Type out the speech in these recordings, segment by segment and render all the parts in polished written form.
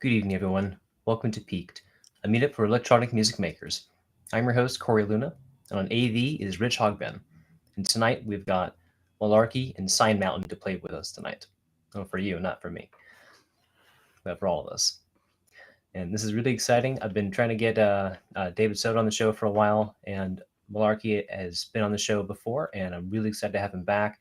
Good evening, everyone. Welcome to Piqued, a meetup for electronic music makers. I'm your host, Corey Luna, and on AV is Rich Hogben. And tonight we've got Malarki and Sine Mountain to play with us tonight. Oh, for you, not for me, but for all of us. And this is really exciting. I've been trying to get David Soda on the show for a while, and Malarki has been on the show before, and I'm really excited to have him back.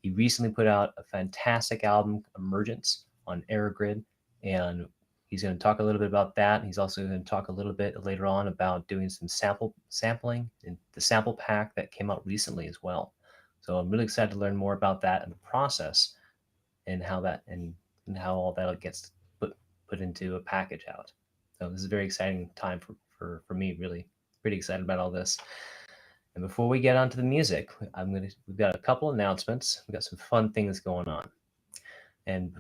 He recently put out a fantastic album, Emergence, on Aerogrid, and he's going to talk a little bit about that. He's also going to talk a little bit later on about doing some sampling in the sample pack that came out recently as well. So I'm really excited to learn more about that and the process and how that and how all that gets put into a package out. So this is a very exciting time for me, really pretty excited about all this. And before we get onto the music, we've got a couple announcements. We've got some fun things going on. And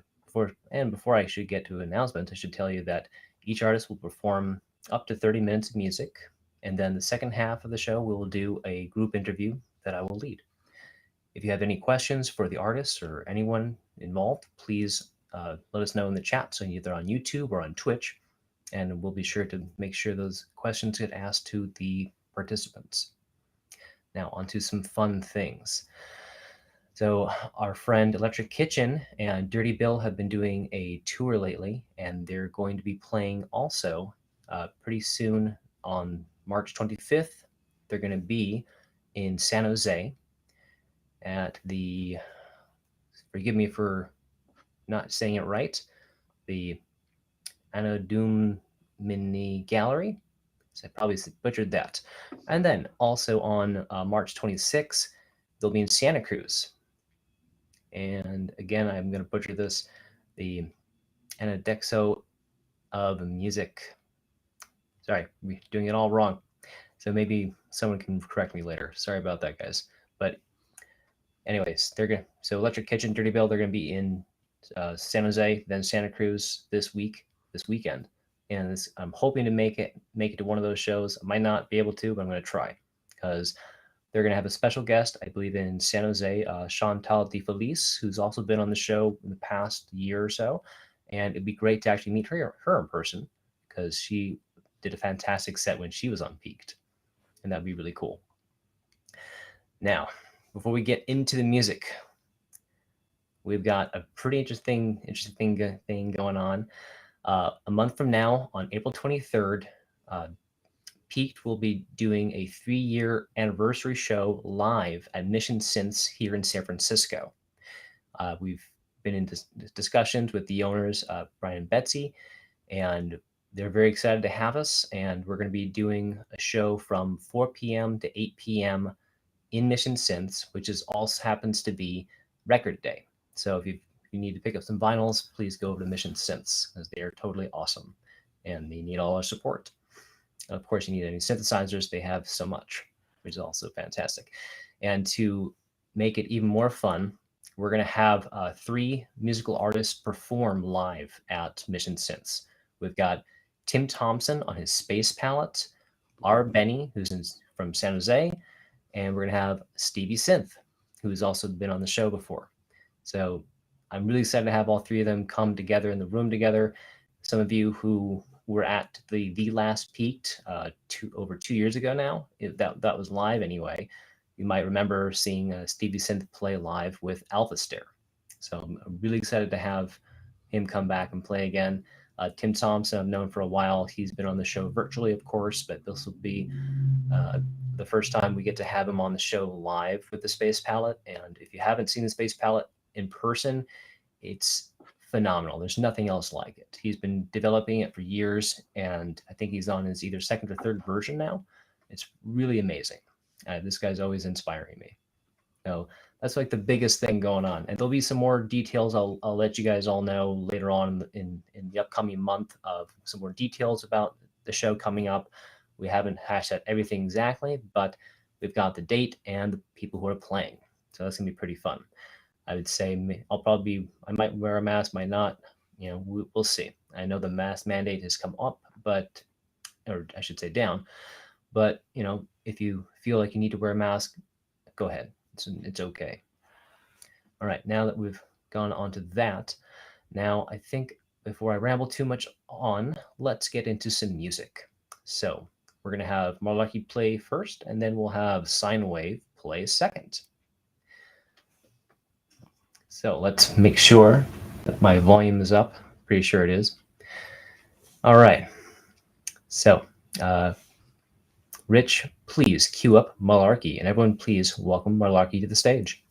before I should get to announcements, I should tell you that each artist will perform up to 30 minutes of music, and then the second half of the show we will do a group interview that I will lead. If you have any questions for the artists or anyone involved, please let us know in the chat, so either on YouTube or on Twitch, and we'll be sure to make sure those questions get asked to the participants. Now, onto some fun things. So, our friend Electric Kitchen and Dirty Bill have been doing a tour lately, and they're going to be playing also pretty soon on March 25th. They're going to be in San Jose at the, forgive me for not saying it right, the Anodum Mini Gallery. So I probably butchered that. And then also on March 26th, they'll be in Santa Cruz. And again, I'm going to butcher this, the Anodexo of Music. Sorry, we're doing it all wrong. So maybe someone can correct me later. Sorry about that, guys. But anyways, so Electric Kitchen, Dirty Bill, they're gonna be in San Jose, then Santa Cruz this weekend, and I'm hoping to make it to one of those shows. I might not be able to, but I'm gonna try, because they're gonna have a special guest, I believe, in San Jose, Chantal De Felice, who's also been on the show in the past year or so, and it'd be great to actually meet her in person, because she did a fantastic set when she was on Piqued, and that'd be really cool. Now, before we get into the music, we've got a pretty interesting thing going on. A month from now, on April 23rd, Piqued will be doing a 3-year anniversary show live at Mission Synths here in San Francisco. We've been in discussions with the owners, Brian and Betsy, and they're very excited to have us. And we're going to be doing a show from 4 p.m. to 8 p.m. in Mission Synths, which also happens to be Record Day. So if you need to pick up some vinyls, please go over to Mission Synths, because they are totally awesome and they need all our support. And of course, you need any synthesizers, they have so much, which is also fantastic. And to make it even more fun, we're going to have 3 musical artists perform live at Mission Synths. We've got Tim Thompson on his Space Palette, R. Benny, who's from San Jose, and we're going to have Stevie Synth, who's also been on the show before. So I'm really excited to have all 3 of them come together in the room together. Some of you who were at the last Piqued over 2 years ago now, that was live anyway, you might remember seeing Stevie Synth play live with Alpha Stair. So I'm really excited to have him come back and play again. Tim Thompson, I've known for a while. He's been on the show virtually, of course, but this will be the first time we get to have him on the show live with the Space Palette. And if you haven't seen the Space Palette in person, it's phenomenal. There's nothing else like it. He's been developing it for years, and I think he's on his either second or third version now. It's really amazing. This guy's always inspiring me. So that's like the biggest thing going on. And there'll be some more details I'll let you guys all know later on in the upcoming month, of some more details about the show coming up. We haven't hashed out everything exactly, but we've got the date and the people who are playing. So that's gonna be pretty fun. I would say I might wear a mask, might not. We'll see. I know the mask mandate has come up, or I should say down. But if you feel like you need to wear a mask, go ahead. It's okay. All right, now that we've gone on to that, now I think before I ramble too much on, let's get into some music. So we're going to have Malarki play first, and then we'll have Sine Wave play second. So let's make sure that my volume is up. Pretty sure it is. All right. So, Rich, please cue up Malarki, and everyone please welcome Malarki to the stage.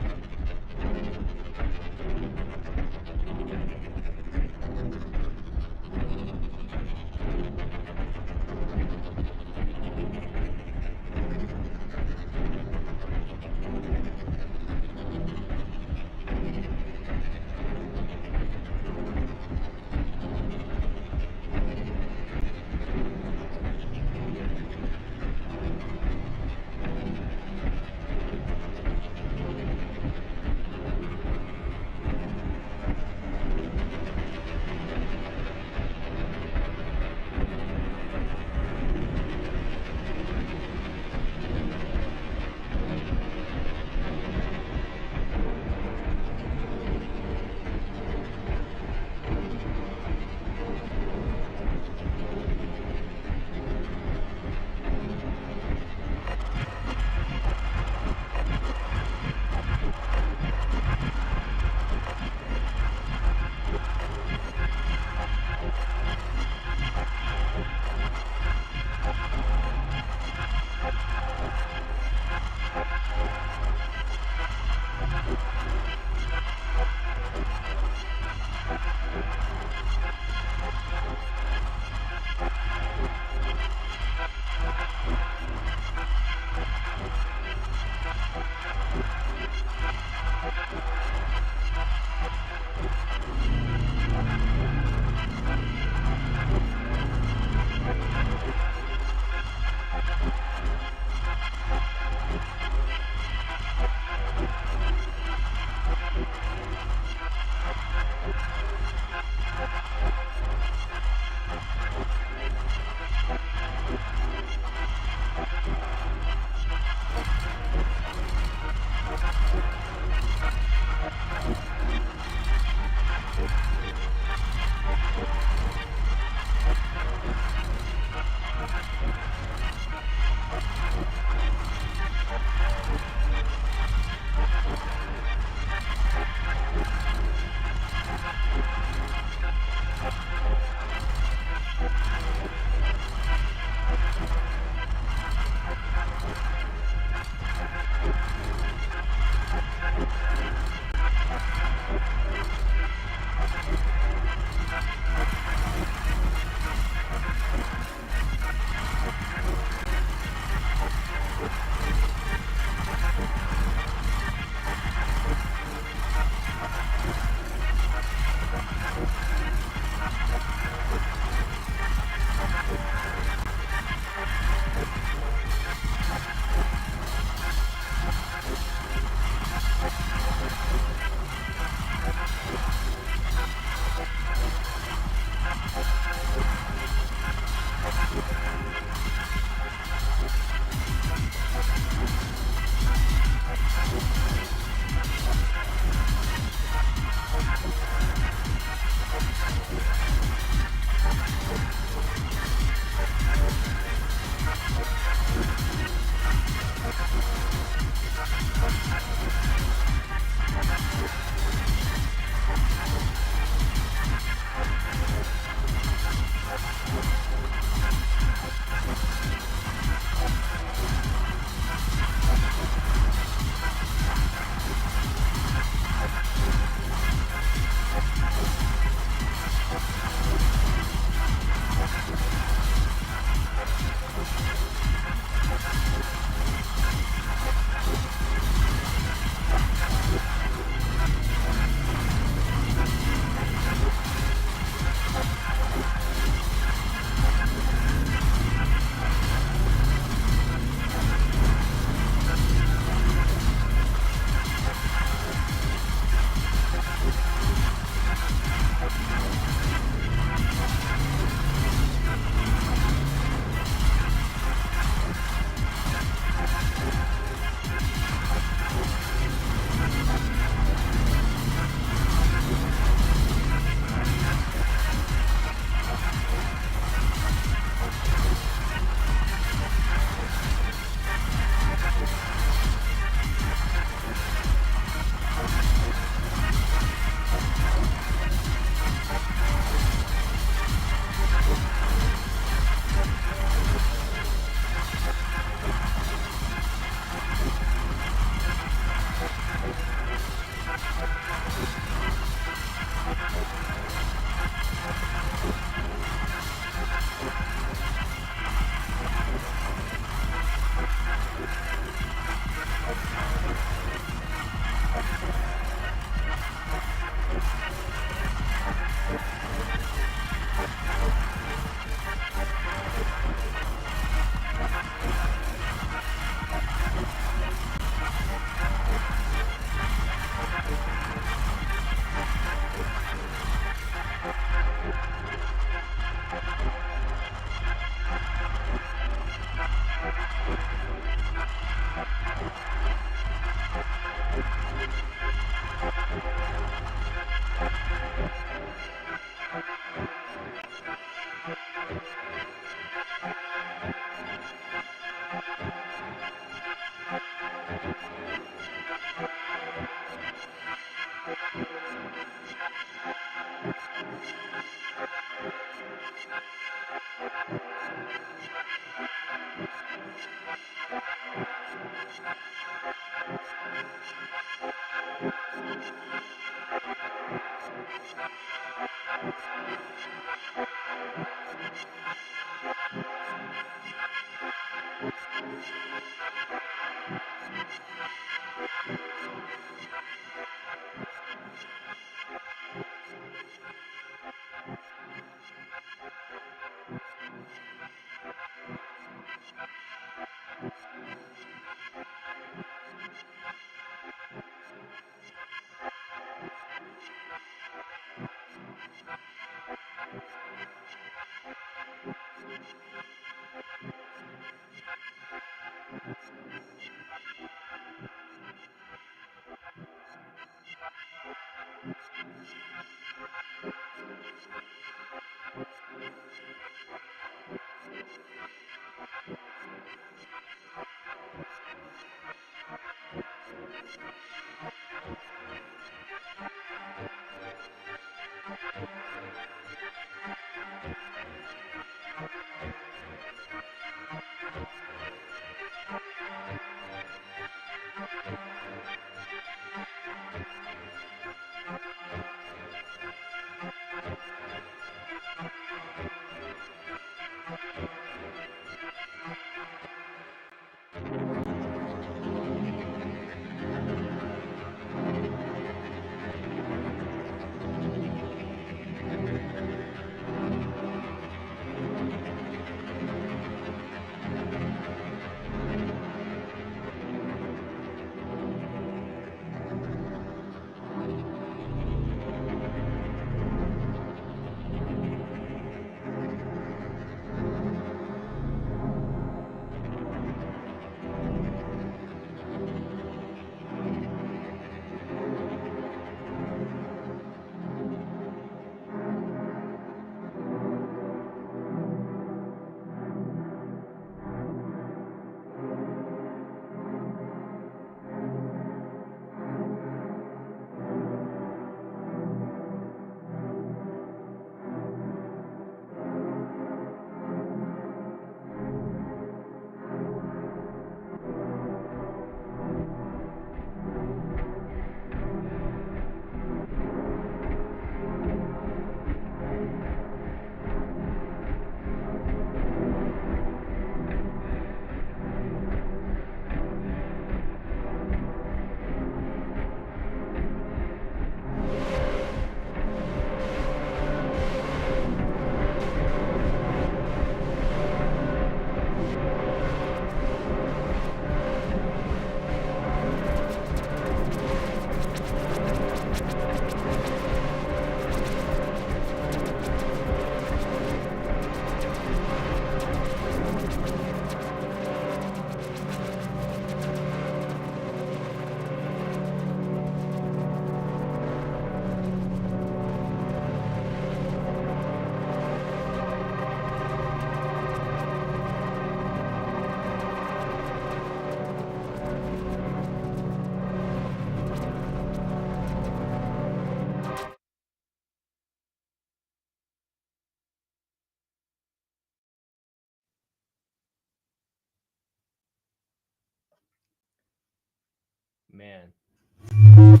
man.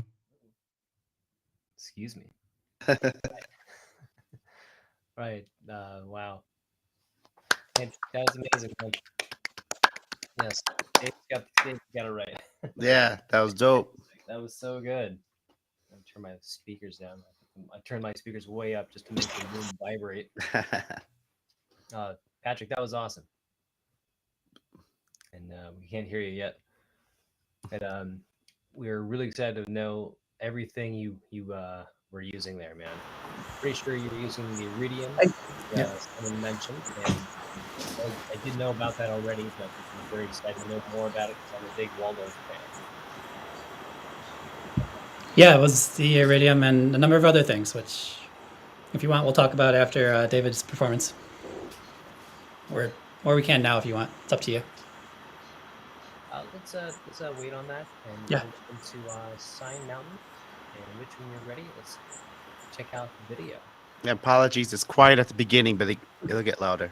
Excuse me. Right. Wow. Man, that was amazing. Like, yes, Dave's got it right. Yeah, that was dope. That was so good. I turn my speakers down. I turned my speakers way up just to make the room vibrate. Patrick, that was awesome. And we can't hear you yet. But we're really excited to know everything you were using there, man. Pretty sure you were using the iridium, I, yeah. someone mentioned, and I did know about that already, but I'm very excited to know more about it because I'm a big Waldorf fan. Yeah, it was the iridium and a number of other things, which, if you want, we'll talk about after David's performance. Or we can now if you want. It's up to you. Let's wait on that, and Yeah. we'll go into Sine Mountain. And Rich, when you're ready, let's check out the video. Apologies, it's quiet at the beginning, but it'll get louder.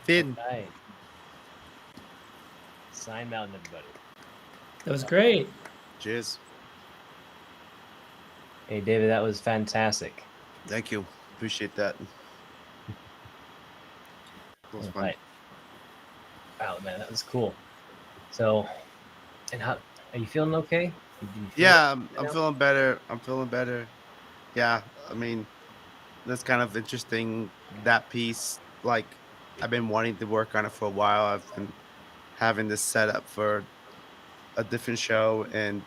Finn. Right. Sine Mountain, everybody. That was great. Cheers. Hey, David, that was fantastic. Thank you. Appreciate that. That was All fun. right. Wow, man, that was cool. So, and how are you feeling? Okay? Do you feel Yeah, okay I'm now? feeling better. I'm feeling better. Yeah, I mean, that's kind of interesting. That piece, like, I've been wanting to work on it for a while. I've been having this set up for a different show, and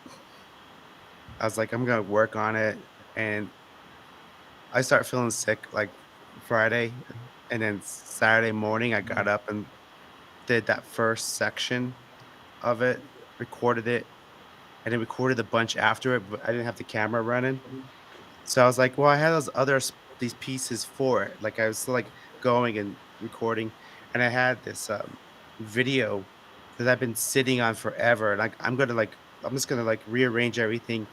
I was like, I'm gonna work on it. And I start feeling sick like Friday, and then Saturday morning, I got up and did that first section of it, recorded it, and then recorded a bunch after it, but I didn't have the camera running. So I was like, well, I had these pieces for it. Like I was still like going and recording, and I had this video that I've been sitting on forever. And I'm just gonna like rearrange everything,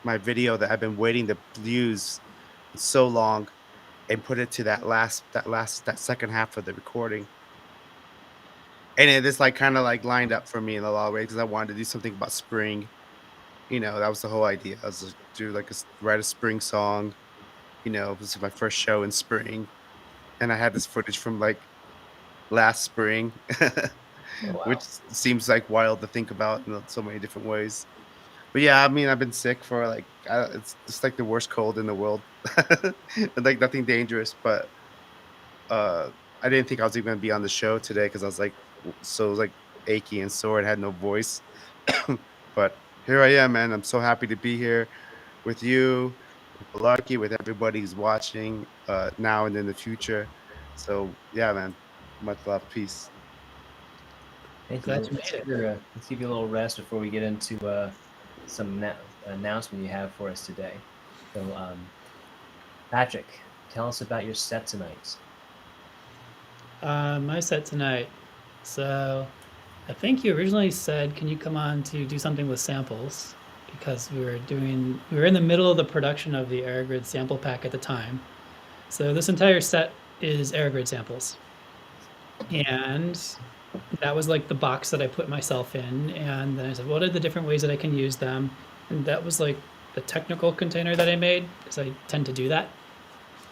my video that I've been waiting to use so long, and put it to that second half of the recording. And it just like kind of like lined up for me in a lot of ways because I wanted to do something about spring. That was the whole idea. I was like, do like write a spring song. This is my first show in spring, and I had this footage from like last spring, Oh, which wow. seems like wild to think about in so many different ways. But yeah, I mean, I've been sick for like it's just like the worst cold in the world, and like nothing dangerous. But uh, I didn't think I was even gonna be on the show today because I was like so like achy and sore and had no voice. But here I am, man. I'm so happy to be here with you, with Malarki, with everybody who's watching now and in the future. So yeah, man, much love, peace. Thank you. Glad Well, you made it. let's give you a little rest before we get into some announcement you have for us today. So, Patrick, tell us about your set tonight. My set tonight. So, I think you originally said, "Can you come on to do something with samples?" Because we were in the middle of the production of the Aerogrid sample pack at the time. So this entire set is Aerogrid samples, and that was like the box that I put myself in. And then I said, "What are the different ways that I can use them?" And that was like the technical container that I made because I tend to do that,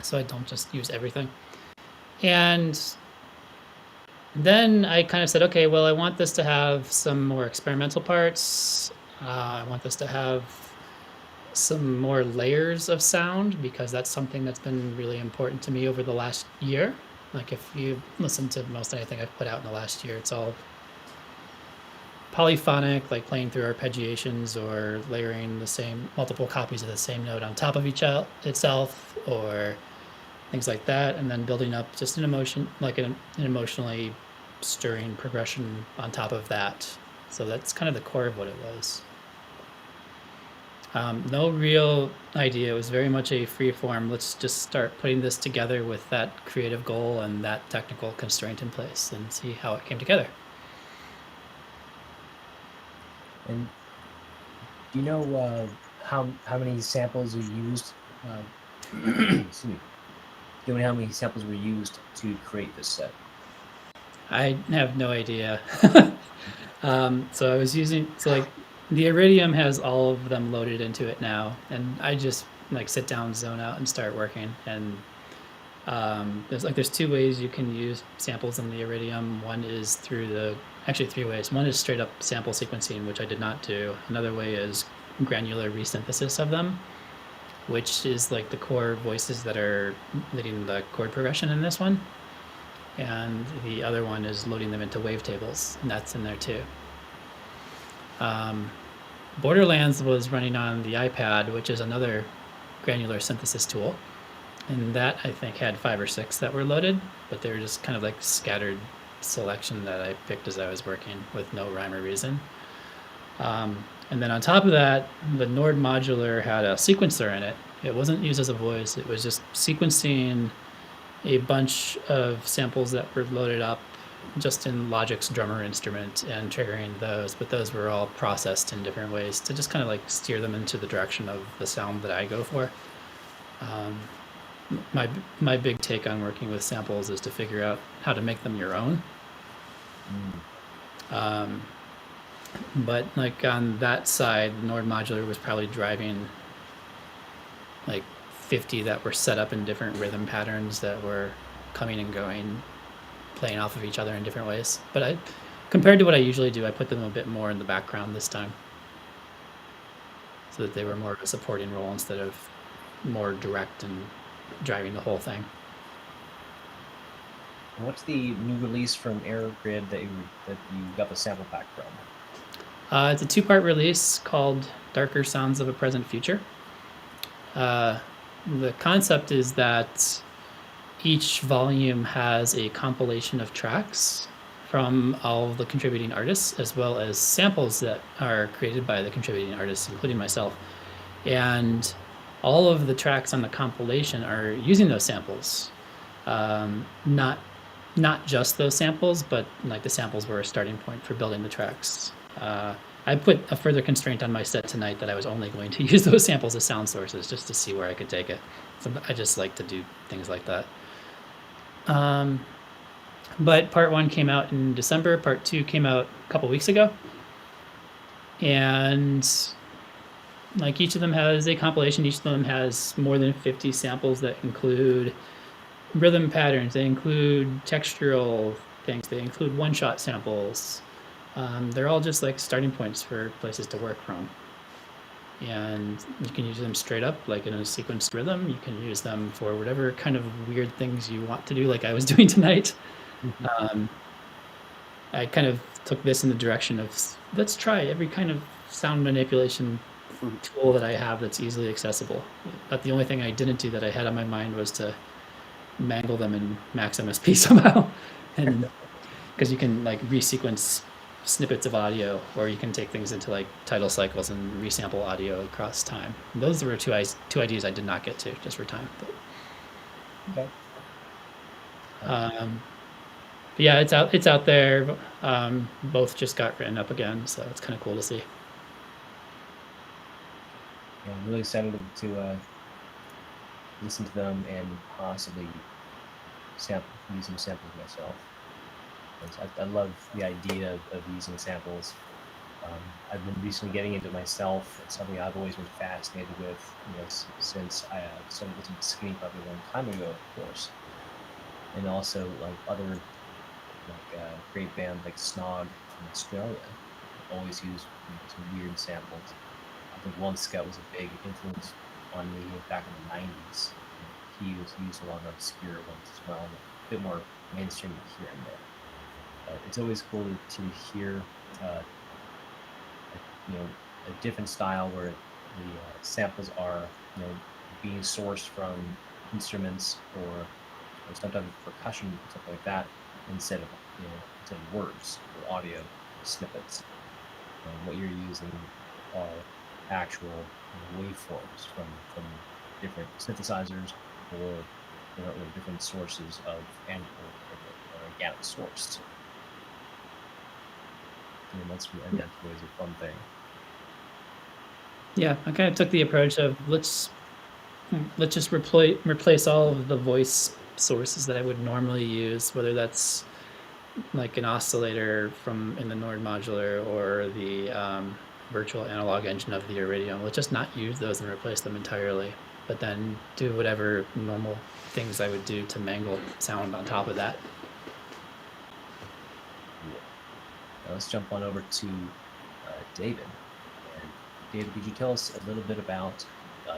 so I don't just use everything. And then I kind of said, okay, well, I want this to have some more experimental parts. I want this to have some more layers of sound because that's something that's been really important to me over the last year. Like if you listen to most anything I've put out in the last year, it's all polyphonic, like playing through arpeggiations or layering multiple copies of the same note on top of itself, or things like that, and then building up just an emotion, like an emotionally stirring progression on top of that. So that's kind of the core of what it was. No real idea. It was very much a free form. Let's just start putting this together with that creative goal and that technical constraint in place and see how it came together. And do you know how many samples you used? Excuse me. Do you know how many samples were used to create this set? I have no idea. So I was like the Iridium has all of them loaded into it now, and I just like sit down, zone out, and start working. And there's two ways you can use samples in the Iridium. One is actually three ways. One is straight up sample sequencing, which I did not do. Another way is granular resynthesis of them, which is like the core voices that are leading the chord progression in this one. And the other one is loading them into wavetables, and that's in there too. Borderlands was running on the iPad, which is another granular synthesis tool. And that I think had 5 or 6 that were loaded, but they were just kind of like scattered selection that I picked as I was working with no rhyme or reason. And then on top of that, the Nord modular had a sequencer in it. It wasn't used as a voice, it was just sequencing a bunch of samples that were loaded up just in Logic's drummer instrument and triggering those, but those were all processed in different ways to just kind of like steer them into the direction of the sound that I go for. my big take on working with samples is to figure out how to make them your own. But like on that side, Nord Modular was probably driving like 50 that were set up in different rhythm patterns that were coming and going, playing off of each other in different ways. But compared to what I usually do, I put them a bit more in the background this time, so that they were more of a supporting role instead of more direct and driving the whole thing. What's the new release from Airgrid that you got the sample pack from? It's a 2-part release called Darker Sounds of a Present Future. The concept is that each volume has a compilation of tracks from all of the contributing artists, as well as samples that are created by the contributing artists, including myself. And all of the tracks on the compilation are using those samples. Not just those samples, but like the samples were a starting point for building the tracks. I put a further constraint on my set tonight that I was only going to use those samples as sound sources just to see where I could take it. So I just like to do things like that. But part 1 came out in December. Part 2 came out a couple weeks ago. And like each of them has a compilation. Each of them has more than 50 samples that include rhythm patterns. They include textural things. They include one-shot samples. They're all just like starting points for places to work from. And you can use them straight up, like in a sequenced rhythm. You can use them for whatever kind of weird things you want to do, like I was doing tonight. I kind of took this in the direction of, let's try every kind of sound manipulation tool that I have that's easily accessible. But the only thing I didn't do that I had on my mind was to mangle them in Max MSP somehow. And because you can like resequence snippets of audio, or you can take things into like title cycles and resample audio across time. And those were two ideas I did not get to just for time. But, Okay. but yeah, it's out there. Both just got written up again, so it's kind of cool to see. Yeah, I'm really excited to listen to them and possibly use some samples myself. I love the idea of using samples. I've been recently getting into myself. It's something I've always been fascinated with, since I started listening to Skinny Puppy a long time ago, of course. And also like other great bands like Snog in Australia always use some weird samples. I think One Scout was a big influence on me back in the 90s. He used a lot of obscure ones as well, a bit more mainstream here and there. But it's always cool to hear, a different style where the samples are, being sourced from instruments or sometimes percussion, something like that, instead of words or audio snippets. What you're using are actual waveforms from different synthesizers or different sources of organic source. And that's always a fun thing. Yeah, I kind of took the approach of let's just replace all of the voice sources that I would normally use, whether that's like an oscillator in the Nord modular or the virtual analog engine of the Iridium. Let's just not use those and replace them entirely, but then do whatever normal things I would do to mangle sound on top of that. Now let's jump on over to David. And David, could you tell us a little bit about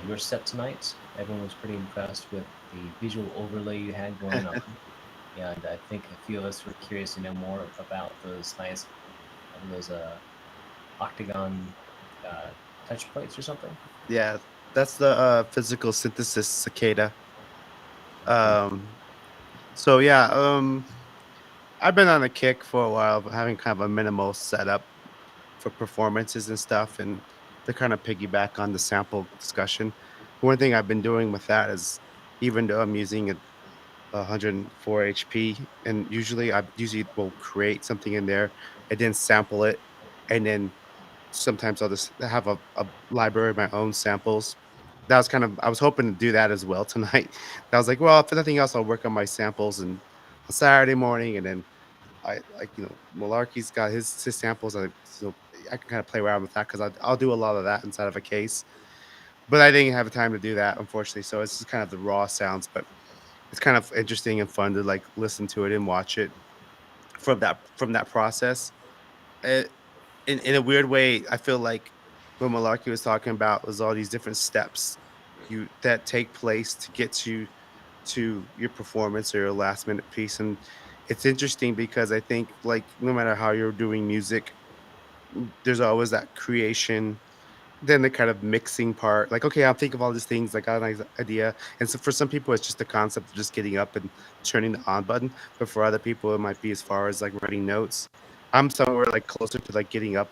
your set tonight? Everyone was pretty impressed with the visual overlay you had going on. And I think a few of us were curious to know more about those octagon touch plates or something. Yeah, that's the physical synthesis cicada. So yeah, I've been on a kick for a while, of having kind of a minimal setup for performances and stuff, and to kind of piggyback on the sample discussion. One thing I've been doing with that is, even though I'm using a 104 HP, and I usually will create something in there and then sample it, and then sometimes I'll just have a library of my own samples that was kind of, I was hoping to do that as well tonight. I was like, well, if nothing else, I'll work on my samples and on Saturday morning, and then I like, Malarky's got his samples. I can kind of play around with that because I'll do a lot of that inside of a case. But I didn't have the time to do that, unfortunately. So it's just kind of the raw sounds, but it's kind of interesting and fun to like listen to it and watch it from that process. Uh, in a weird way, I feel like what Malarkey was talking about was all these different steps that take place to get to your performance or your last minute piece. And it's interesting because I think like no matter how you're doing music, there's always that creation, then the kind of mixing part. Like, okay, I'll think of all these things, like, I got a nice idea. And so for some people, it's just the concept of just getting up and turning the on button. But for other people, it might be as far as like writing notes. I'm somewhere like closer to like getting up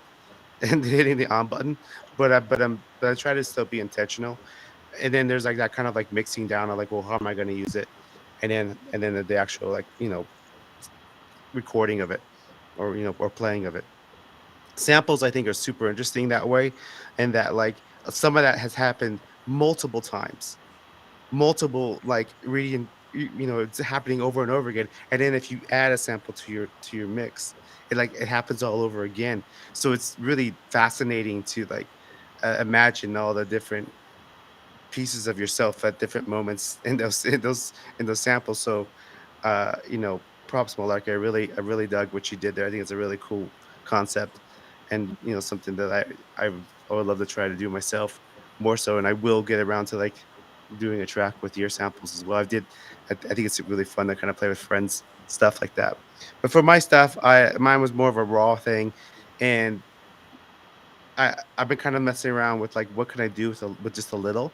and hitting the on button, but I try to still be intentional. And then there's like that kind of like mixing down of like, well, how am I going to use it? And then the actual like recording of it, or or playing of it. Samples I think are super interesting that way, and that like some of that has happened multiple times, multiple like reading, it's happening over and over again. And then if you add a sample to your mix, it happens all over again. So it's really fascinating to like imagine all the different pieces of yourself at different moments in those samples. So props Malarkey. I really dug what you did there. I think it's a really cool concept, and something that I would love to try to do myself more so. And I will get around to like doing a track with your samples as well. I think it's really fun to kind of play with friends, stuff like that. But for my stuff, mine was more of a raw thing, and I've been kind of messing around with like what can I do with just a little.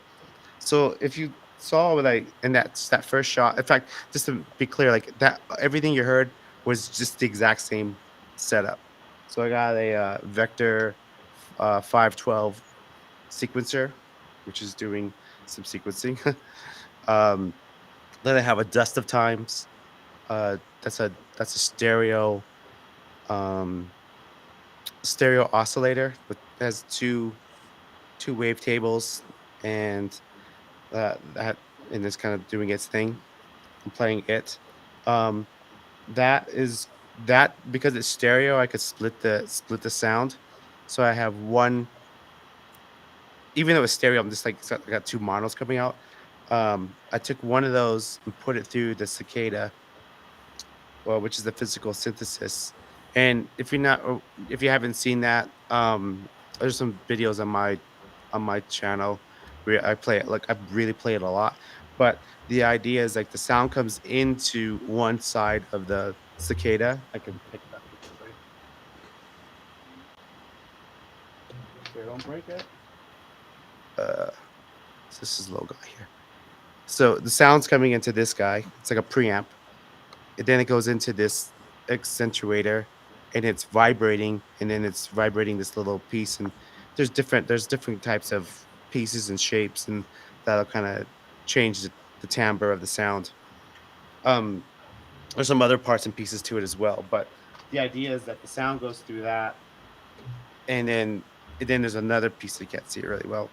So if you saw what I in that first shot, in fact, just to be clear, like that, everything you heard was just the exact same setup. So I got a Vector 512 sequencer, which is doing some sequencing. um, then I have a Dust of Times. That's a um, stereo oscillator, but has two wavetables, and that and it's kind of doing its thing. I'm playing it. Um, that is that because it's stereo, I could split the sound. So I have one, even though it's stereo, I'm just like, I got two monos coming out. I took one of those and put it through the cicada, well, which is the physical synthesis. And if you haven't seen that, there's some videos on my channel where I play it. Like I really play it a lot. But the idea is like the sound comes into one side of the cicada. I can pick it up for somebody. Here, don't break it. Uh, so this is low guy here. So the sound's coming into this guy. It's like a preamp. And then it goes into this accentuator, and it's vibrating, and then it's vibrating this little piece. And there's different types of pieces and shapes, and that'll kind of change the timbre of the sound. um there's some other parts and pieces to it as well, but the idea is that the sound goes through that, and then there's another piece that can't see it really well.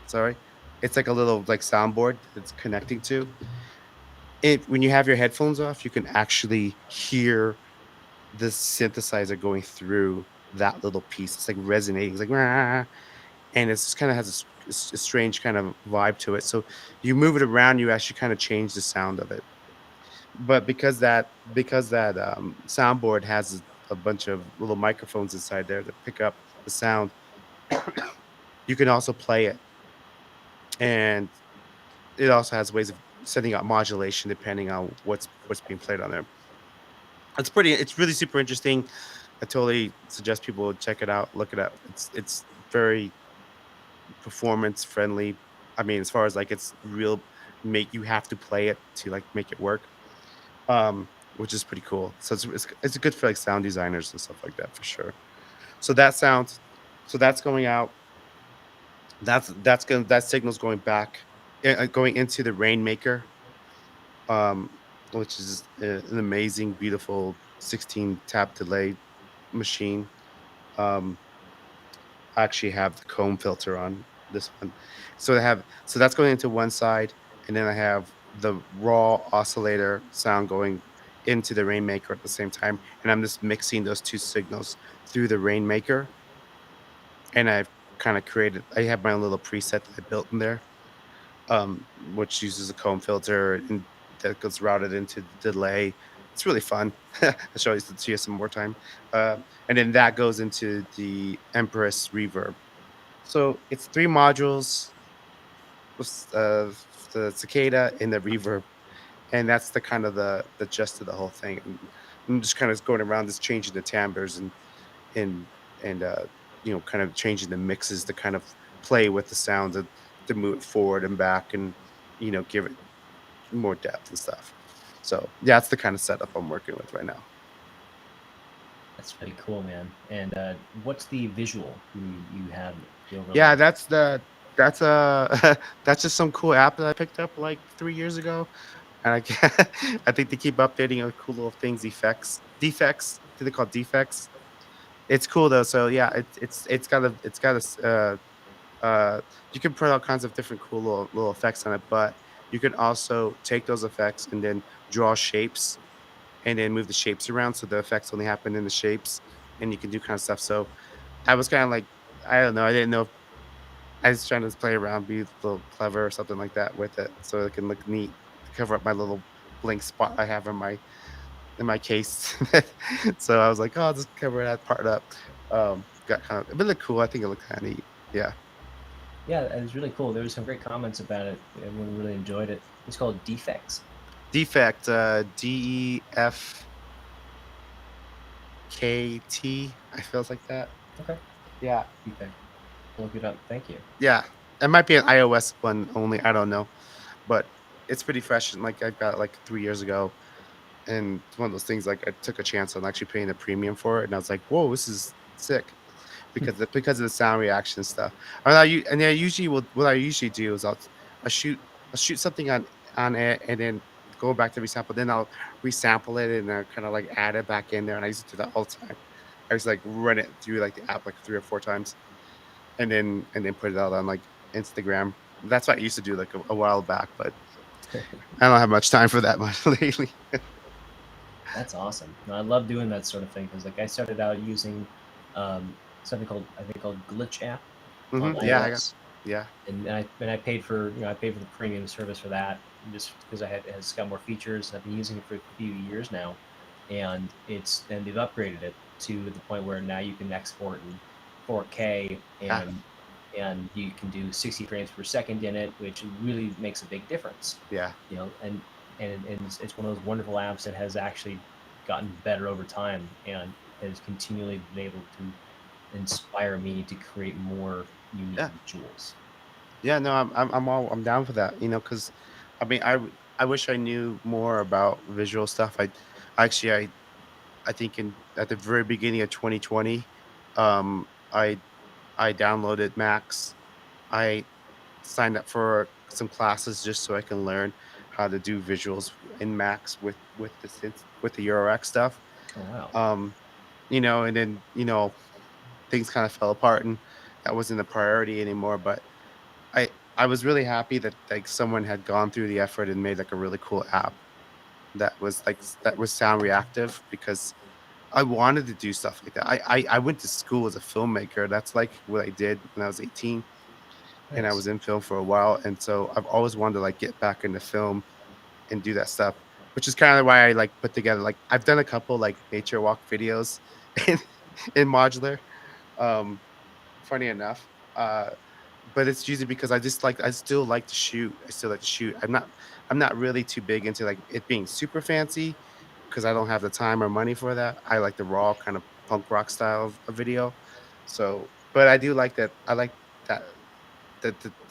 Sorry. It's like a little like soundboard that's connecting to it. When you have your headphones off, you can actually hear the synthesizer going through that little piece. It's like resonating. It's like, "Rah," and it's kind of has a strange kind of vibe to it. So you move it around, you actually kind of change the sound of it. But because that soundboard has a bunch of little microphones inside there to pick up the sound, you can also play it, and it also has ways of setting up modulation depending on what's being played on there. It's really super interesting. I totally suggest people check it out, look it up. It's very performance friendly. I mean, as far as like it's real, make you have to play it to like make it work. Which is pretty cool. So it's good for like sound designers and stuff like that for sure. So that sounds, so that's going out. That signal's going back, going into the Rainmaker, um, which is an amazing, beautiful 16 tap delay machine. Um, I actually have the comb filter on. this one. So I have so that's going into one side, and then I have the raw oscillator sound going into the Rainmaker at the same time, and I'm just mixing those two signals through the Rainmaker, and I've kind of created. I have my own little preset that I built in there, which uses a comb filter and that gets routed into the delay. It's really fun. I'll show you to you some more time, and then that goes into the Empress Reverb. So it's three modules, uh, the cicada and the reverb, and that's the kind of the gist of the whole thing. And I'm just kind of going around, just changing the timbres and and kind of changing the mixes to kind of play with the sound to move it forward and back, and give it more depth and stuff. So yeah, that's the kind of setup I'm working with right now. That's pretty cool, man. And what's the visual you have the Yeah, overlay? that's that's just some cool app that I picked up like 3 years ago, and I think they keep updating cool little things, defects. I think they call it defects. It's cool though. So yeah, uh, you can put all kinds of different cool little effects on it, but you can also take those effects and then draw shapes and then move the shapes around so the effects only happen in the shapes, and you can do kind of stuff. So I was kind of like, I don't know, I didn't know if I was trying to play around, be a little clever or something like that with it, so it can look neat to cover up my little blank spot I have in my case. So I was like, oh, I'll just cover that part up. Got kind of, it looked cool. I think it looked kind of neat. Yeah. Yeah, it was really cool. There were some great comments about it. Everyone really enjoyed it. It's called Defects. Defect, DEFKT. I feels like that. Okay. Yeah. Defect. I'll look it up. Thank you. Yeah. It might be an iOS one only. I don't know, but it's pretty fresh. And like I got it like 3 years ago, and it's one of those things like I took a chance on actually paying a premium for it, and I was like, whoa, this is sick. Because of the sound reaction stuff. And I usually will what I usually do is I'll shoot something on it and then go back to resample. Then I'll resample it and kind of like add it back in there. And I used to do that all the time. I just like run it through like the app like 3 or 4 times and then put it out on like Instagram. That's what I used to do like a while back, but I don't have much time for that much lately. That's awesome. No, I love doing that sort of thing because like I started out using something called I think called Glitch app on Yeah, I got iOS, yeah. and I paid for I paid for the premium service for that just because it has got more features. I've been using it for a few years now, and they've upgraded it to the point where now you can export in 4K Yeah. and you can do 60 frames per second in it, which really makes a big difference. Yeah. And it's one of those wonderful apps that has actually gotten better over time and has continually been able to inspire me to create more unique Yeah. visuals. Yeah, no, I'm down for that. Because I mean, I wish I knew more about visual stuff. Actually I think in at the very beginning of 2020, um, I downloaded Max. I signed up for some classes just so I can learn how to do visuals in Max with the EuroX stuff. Oh wow. Um, and then things kind of fell apart, and that wasn't a priority anymore. But I was really happy that like someone had gone through the effort and made like a really cool app that was sound reactive because I wanted to do stuff like that. I went to school as a filmmaker. That's like what I did when I was 18, and I Nice. was in film for a while. And so I've always wanted to like get back into film and do that stuff, which is kind of why I like put together like I've done a couple like nature walk videos in in modular. Um, funny enough. But it's usually because I still like to shoot. I still like to shoot. I'm not really too big into like it being super fancy because I don't have the time or money for that. I like the raw kind of punk rock style of video. So, but I do like that. I like that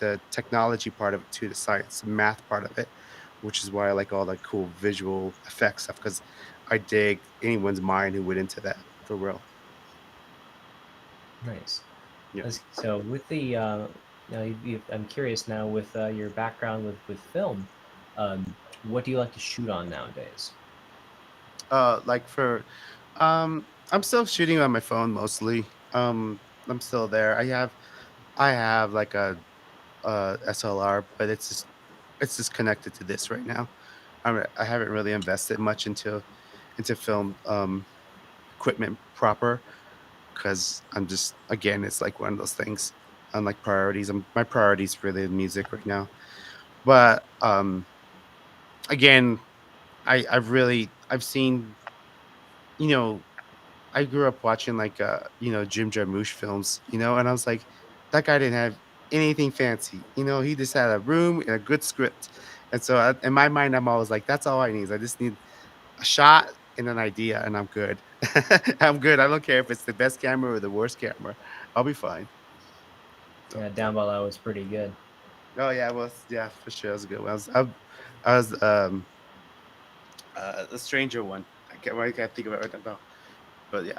the technology part of it too, the science, the math part of it, which is why I like all the cool visual effects stuff because I dig anyone's mind who went into that for real. Nice. Yeah. So with the now I'm curious now with your background with film, what do you like to shoot on nowadays? Like for I'm still shooting on my phone mostly. I'm still there. I have like SLR, but it's just connected to this right now. I haven't really invested much into film equipment proper because I'm just again it's like one of those things. I'm like priorities. My priorities really in music right now. But again, I've seen, you know, I grew up watching like Jim Jarmusch films, and I was like, that guy didn't have anything fancy. He just had a room and a good script. And so in my mind, I'm always like, that's all I need. I just need a shot and an idea, and I'm good. I'm good. I don't care if it's the best camera or the worst camera. I'll be fine. So, Yeah, Down Below was pretty good. oh yeah, well, yeah, for sure, that was a good one. I was the stranger one. I can't think of it right now, but yeah,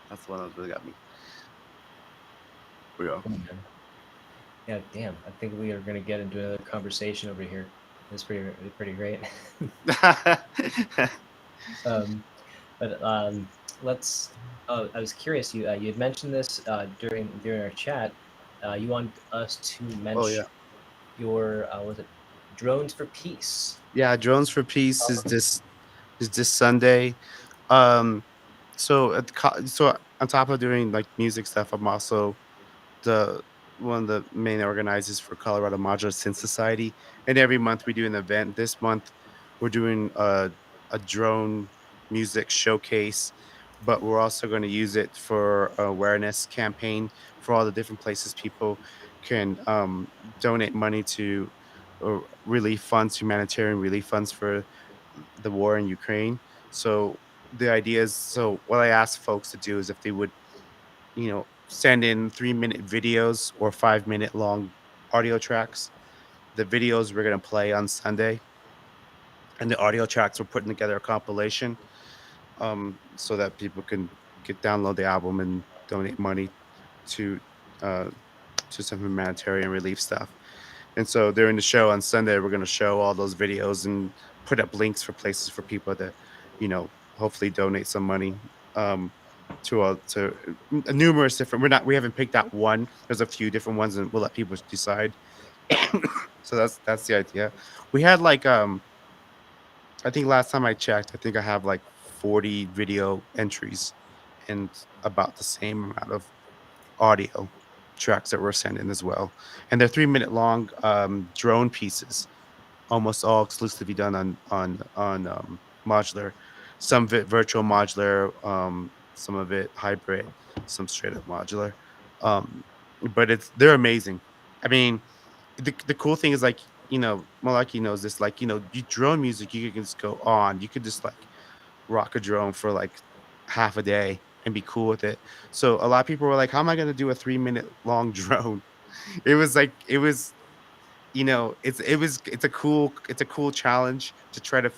that's the one that really got me. Yeah. Cool, man. Yeah, damn. I think we are gonna get into another conversation over here. It's pretty great. um, but let's. Oh, I was curious. You had mentioned this during our chat. You want us to Oh yeah. mention your was it drones for peace? Yeah, Drones for Peace is this Sunday. Um, so on top of doing like music stuff, I'm also the one of the main organizers for Colorado Modular Synth Society, and every month we do an event. This month we're doing a drone music showcase, but we're also going to use it for awareness campaign for all the different places people can donate money to relief funds, humanitarian relief funds for the war in Ukraine. So the idea is, so what I ask folks to do is if they would send in 3-minute videos or 5-minute long audio tracks. The videos we're going to play on Sunday, and the audio tracks we're putting together a compilation so that people can download the album and donate money to uh, to some humanitarian relief stuff. And so during the show on Sunday, we're going to show all those videos and put up links for places for people to, hopefully donate some money to numerous different. We haven't picked out one. There's a few different ones, and we'll let people decide. So that's the idea. We had like I think last time I checked, I think I have like 40 video entries and about the same amount of audio tracks that we're sending as well. And they're 3-minute long drone pieces, almost all exclusively done on modular. Some of it virtual modular, some of it hybrid, some straight up modular. Um, but they're amazing. I mean, the cool thing is like Malarki knows this. Like you drone music, you can just go on. You could just like rock a drone for like half a day and be cool with it. So a lot of people were like, "How am I going to do a 3-minute long drone?" It's a cool challenge to try to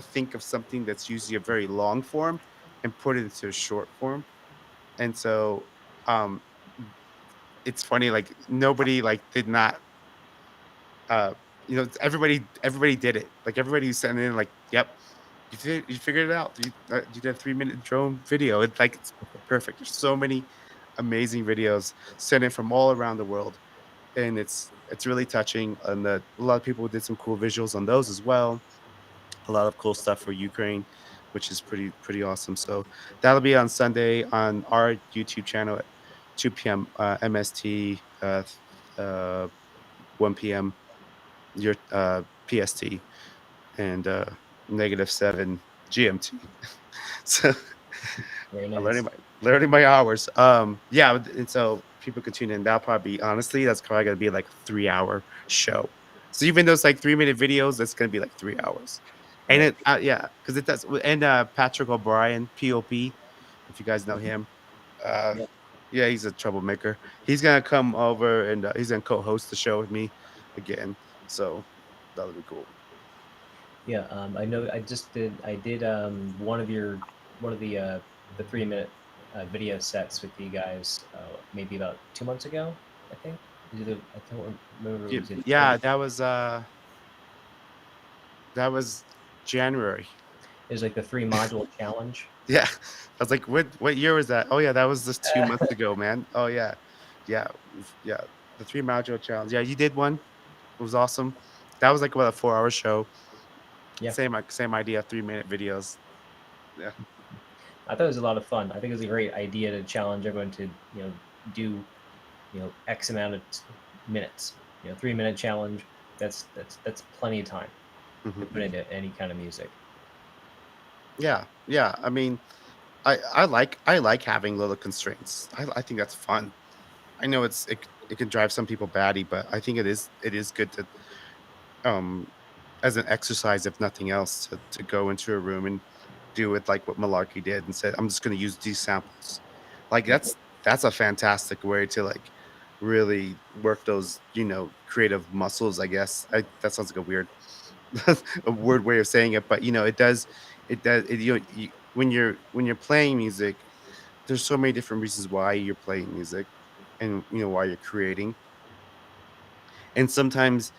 think of something that's usually a very long form and put it into a short form. And so um it's funny, like nobody like did not uh everybody did it. Like everybody who sent in like, yep, you figured it out. You did a 3-minute drone video. It's perfect. There's so many amazing videos sent in from all around the world, and it's really touching. And a lot of people did some cool visuals on those as well. A lot of cool stuff for Ukraine, which is pretty awesome. So that'll be on Sunday on our YouTube channel at 2 p.m. MST, 1 p.m. your PST, and -7 GMT. So Very I'm nice. learning my hours. Yeah, and so people can tune in. That'll probably be, honestly, that's probably gonna be like a 3-hour show. So even though it's like 3-minute videos, it's gonna be like 3 hours. And Right. yeah, because it does. And Patrick O'Brien, POP, if you guys know Mhm. him, uh, Yeah. yeah, he's a troublemaker. He's gonna come over and he's gonna co-host the show with me again. So that'll be cool. Yeah. I know. I did one of the 3-minute video sets with you guys maybe about 2 months ago. I think. I don't remember. Yeah, Was it yeah, February? that was January. It was like the 3 module challenge. Yeah. I was like, what year was that? Oh yeah, that was just 2 months ago, man. Oh yeah. Yeah. Yeah. The 3 module challenge. Yeah, you did one. It was awesome. That was like about a 4 hour show. Yeah, Same idea, 3 minute videos. Yeah. I thought it was a lot of fun. I think it was a great idea to challenge everyone to do X amount of minutes. 3 minute challenge. That's plenty of time to Hmm. put into any kind of music. Yeah. Yeah. I mean, I like having little constraints. I think that's fun. I know it can drive some people batty, but I think it is good to um as an exercise, if nothing else, to go into a room and do it like what Malarkey did and said, I'm just gonna use these samples. Like that's a fantastic way to like really work those, creative muscles, I guess. That sounds like a weird a weird way of saying it, but when you're playing music, there's so many different reasons why you're playing music and why you're creating. And sometimes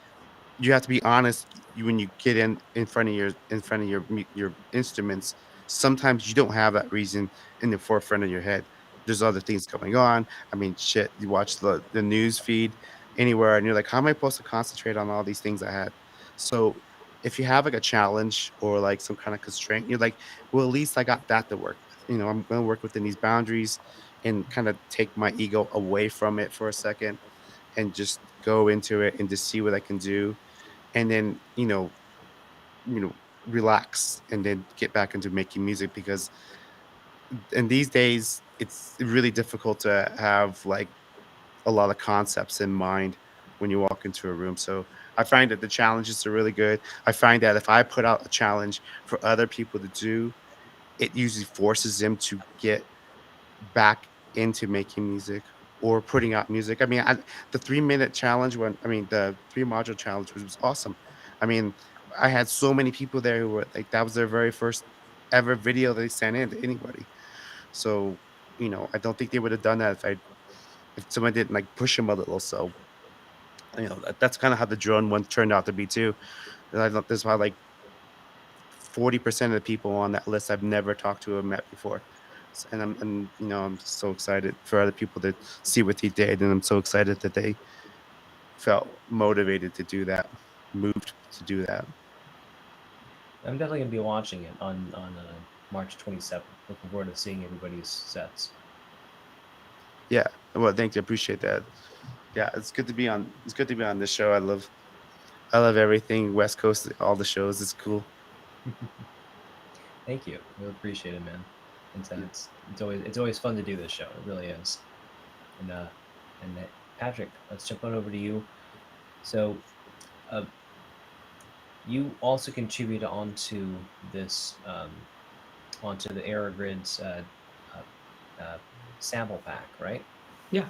you have to be honest. When you get in front of your instruments, sometimes you don't have that reason in the forefront of your head. There's other things going on. I mean, shit, you watch the news feed anywhere and you're like, how am I supposed to concentrate on all these things I had? So if you have like a challenge or like some kind of constraint, you're like, well, at least I got that to work with. I'm going to work within these boundaries and kind of take my ego away from it for a second and just go into it and just see what I can do. And then, relax and then get back into making music, because in these days it's really difficult to have like a lot of concepts in mind when you walk into a room. So I find that the challenges are really good. I find that if I put out a challenge for other people to do, it usually forces them to get back into making music or putting out music. I mean, the 3 minute challenge, the 3 module challenge was awesome. I mean, I had so many people there who were like, that was their very first ever video they sent in to anybody. So, I don't think they would have done that if someone didn't like push them a little. So, that's kind of how the drone one turned out to be too. And I thought that's why like 40% of the people on that list I've never talked to or met before. And I'm so excited for other people to see what he did, and I'm so excited that they felt motivated to do that, moved to do that. I'm definitely gonna be watching it on March 27th. Looking forward to seeing everybody's sets. Yeah. Well, thank you. Appreciate that. Yeah, it's good to be on. It's good to be on this show. I love everything West Coast. All the shows. It's cool. Thank you. Really appreciate it, man. It's always fun to do this show. It really is. And Patrick, let's jump on over to you. So, uh, you also contribute onto the Aerogrid's uh, sample pack, right? Yeah.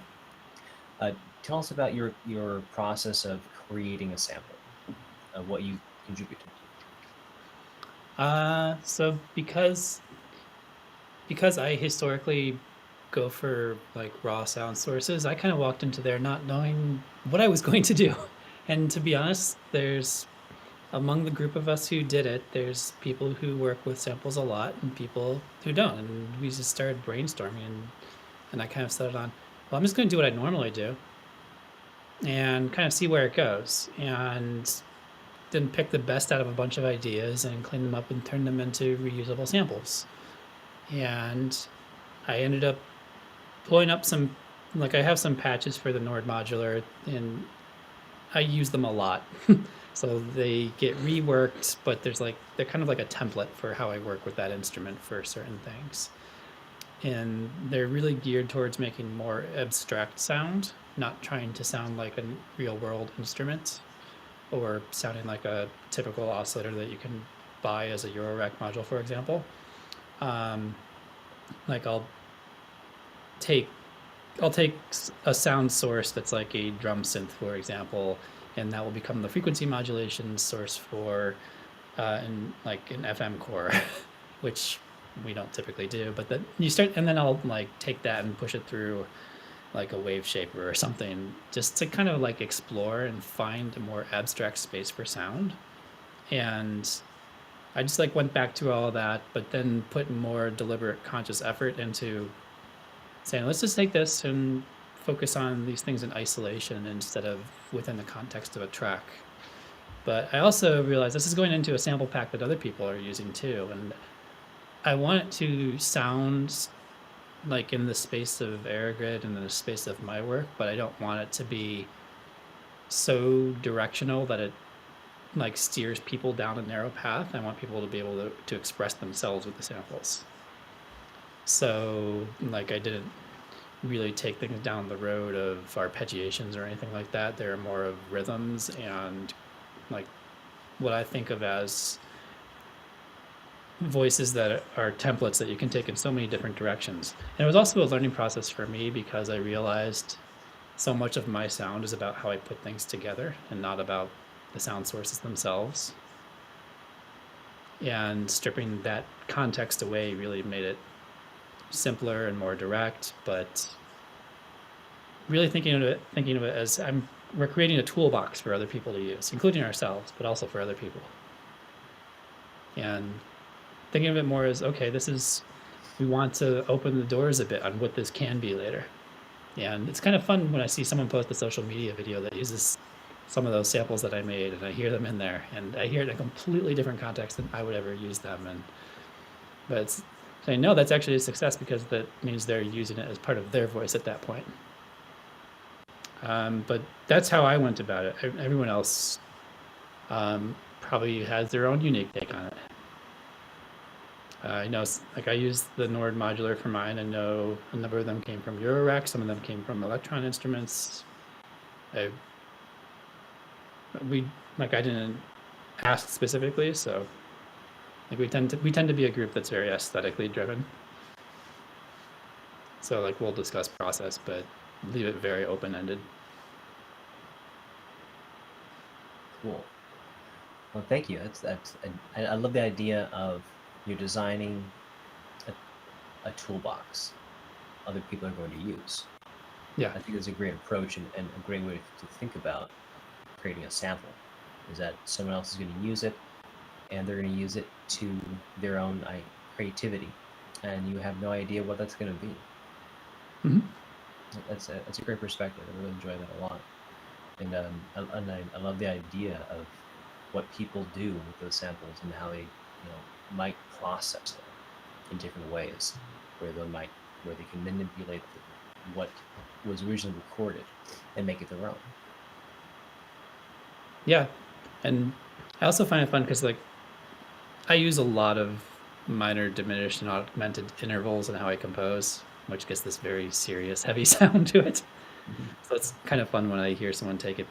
Uh, Tell us about your process of creating a sample, what you contributed. So because I historically go for like raw sound sources, I kind of walked into there not knowing what I was going to do. And to be honest, there's among the group of us who did it, there's people who work with samples a lot and people who don't. And we just started brainstorming, and I kind of settled on, well, I'm just going to do what I normally do and kind of see where it goes. And then pick the best out of a bunch of ideas and clean them up and turn them into reusable samples. And I ended up pulling up some, like I have some patches for the Nord modular, and I use them a lot. So they get reworked, but they're kind of like a template for how I work with that instrument for certain things. And they're really geared towards making more abstract sound, not trying to sound like a real world instrument or sounding like a typical oscillator that you can buy as a Eurorack module, for example. Um, like take I'll take a sound source that's like a drum synth, for example, and that will become the frequency modulation source for like an FM core, which we don't typically do. But then you start, and then I'll like take that and push it through like a wave shaper or something, just to kind of like explore and find a more abstract space for sound. And I just like went back to all of that, but then put more deliberate conscious effort into saying, let's just take this and focus on these things in isolation instead of within the context of a track. But I also realize this is going into a sample pack that other people are using too, and I want it to sound like in the space of Airgrid and in the space of my work, but I don't want it to be so directional that it like steers people down a narrow path. I want people to be able to express themselves with the samples. So like I didn't really take things down the road of arpeggiations or anything like that. They're more of rhythms and like what I think of as voices that are templates that you can take in so many different directions. And it was also a learning process for me because I realized so much of my sound is about how I put things together and not about the sound sources themselves. And stripping that context away really made it simpler and more direct, but really thinking of it as we're creating a toolbox for other people to use, including ourselves, but also for other people. And thinking of it more as, okay, we want to open the doors a bit on what this can be later. And it's kind of fun when I see someone post a social media video that uses some of those samples that I made and I hear them in there and I hear it in a completely different context than I would ever use them. But I know that's actually a success because that means they're using it as part of their voice at that point. But that's how I went about it. Everyone else probably has their own unique take on it. I know, like I used the Nord modular for mine. I know a number of them came from Eurorack. Some of them came from Electron Instruments. I didn't ask specifically, so like we tend to be a group that's very aesthetically driven. So like we'll discuss process, but leave it very open-ended. Cool. Well, thank you. I love the idea of you're designing a toolbox other people are going to use. Yeah. I think it's a great approach and a great way to think about creating a sample. Is that someone else is going to use it, and they're going to use it to their own creativity, and you have no idea what that's going to be. Mm-hmm. That's a great perspective. I really enjoy that a lot, and I love the idea of what people do with those samples and how they might process them in different ways, where they can manipulate what was originally recorded and make it their own. Yeah, and I also find it fun because like I use a lot of minor diminished and augmented intervals in how I compose, which gets this very serious, heavy sound to it. Mm-hmm. So it's kind of fun when I hear someone take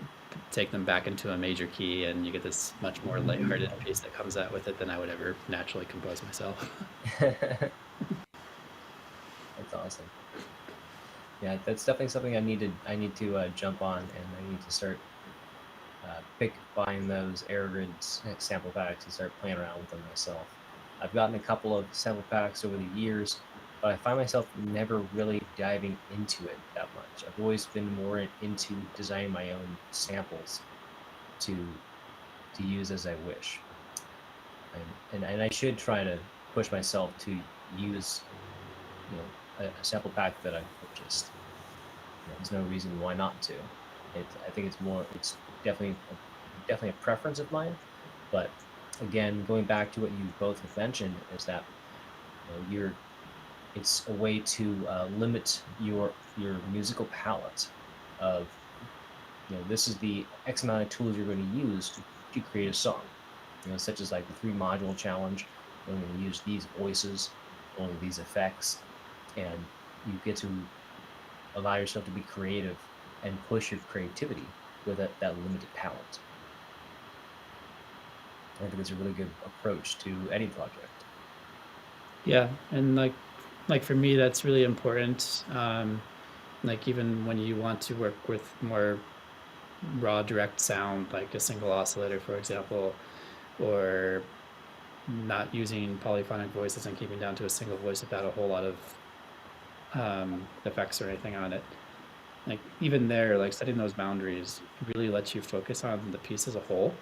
them back into a major key, and you get this much more lighthearted piece that comes out with it than I would ever naturally compose myself. That's awesome. Yeah, that's definitely something I need to jump on, and I need to start buying those Airgrid sample packs and start playing around with them myself. I've gotten a couple of sample packs over the years, but I find myself never really diving into it that much. I've always been more into designing my own samples to use as I wish, and I should try to push myself to use a sample pack that I purchased. There's no reason why not to. I think it's definitely a preference of mine, but again, going back to what you both have mentioned, is that it's a way to limit your musical palette of this is the X amount of tools you're going to use to create a song, such as like the 3 module challenge. You're going to use these voices, only these effects, and you get to allow yourself to be creative and push your creativity with that limited palette. I think it's a really good approach to any project. Yeah, and like for me, that's really important. Like even when you want to work with more raw, direct sound, like a single oscillator, for example, or not using polyphonic voices and keeping down to a single voice without a whole lot of effects or anything on it. Like even there, like setting those boundaries really lets you focus on the piece as a whole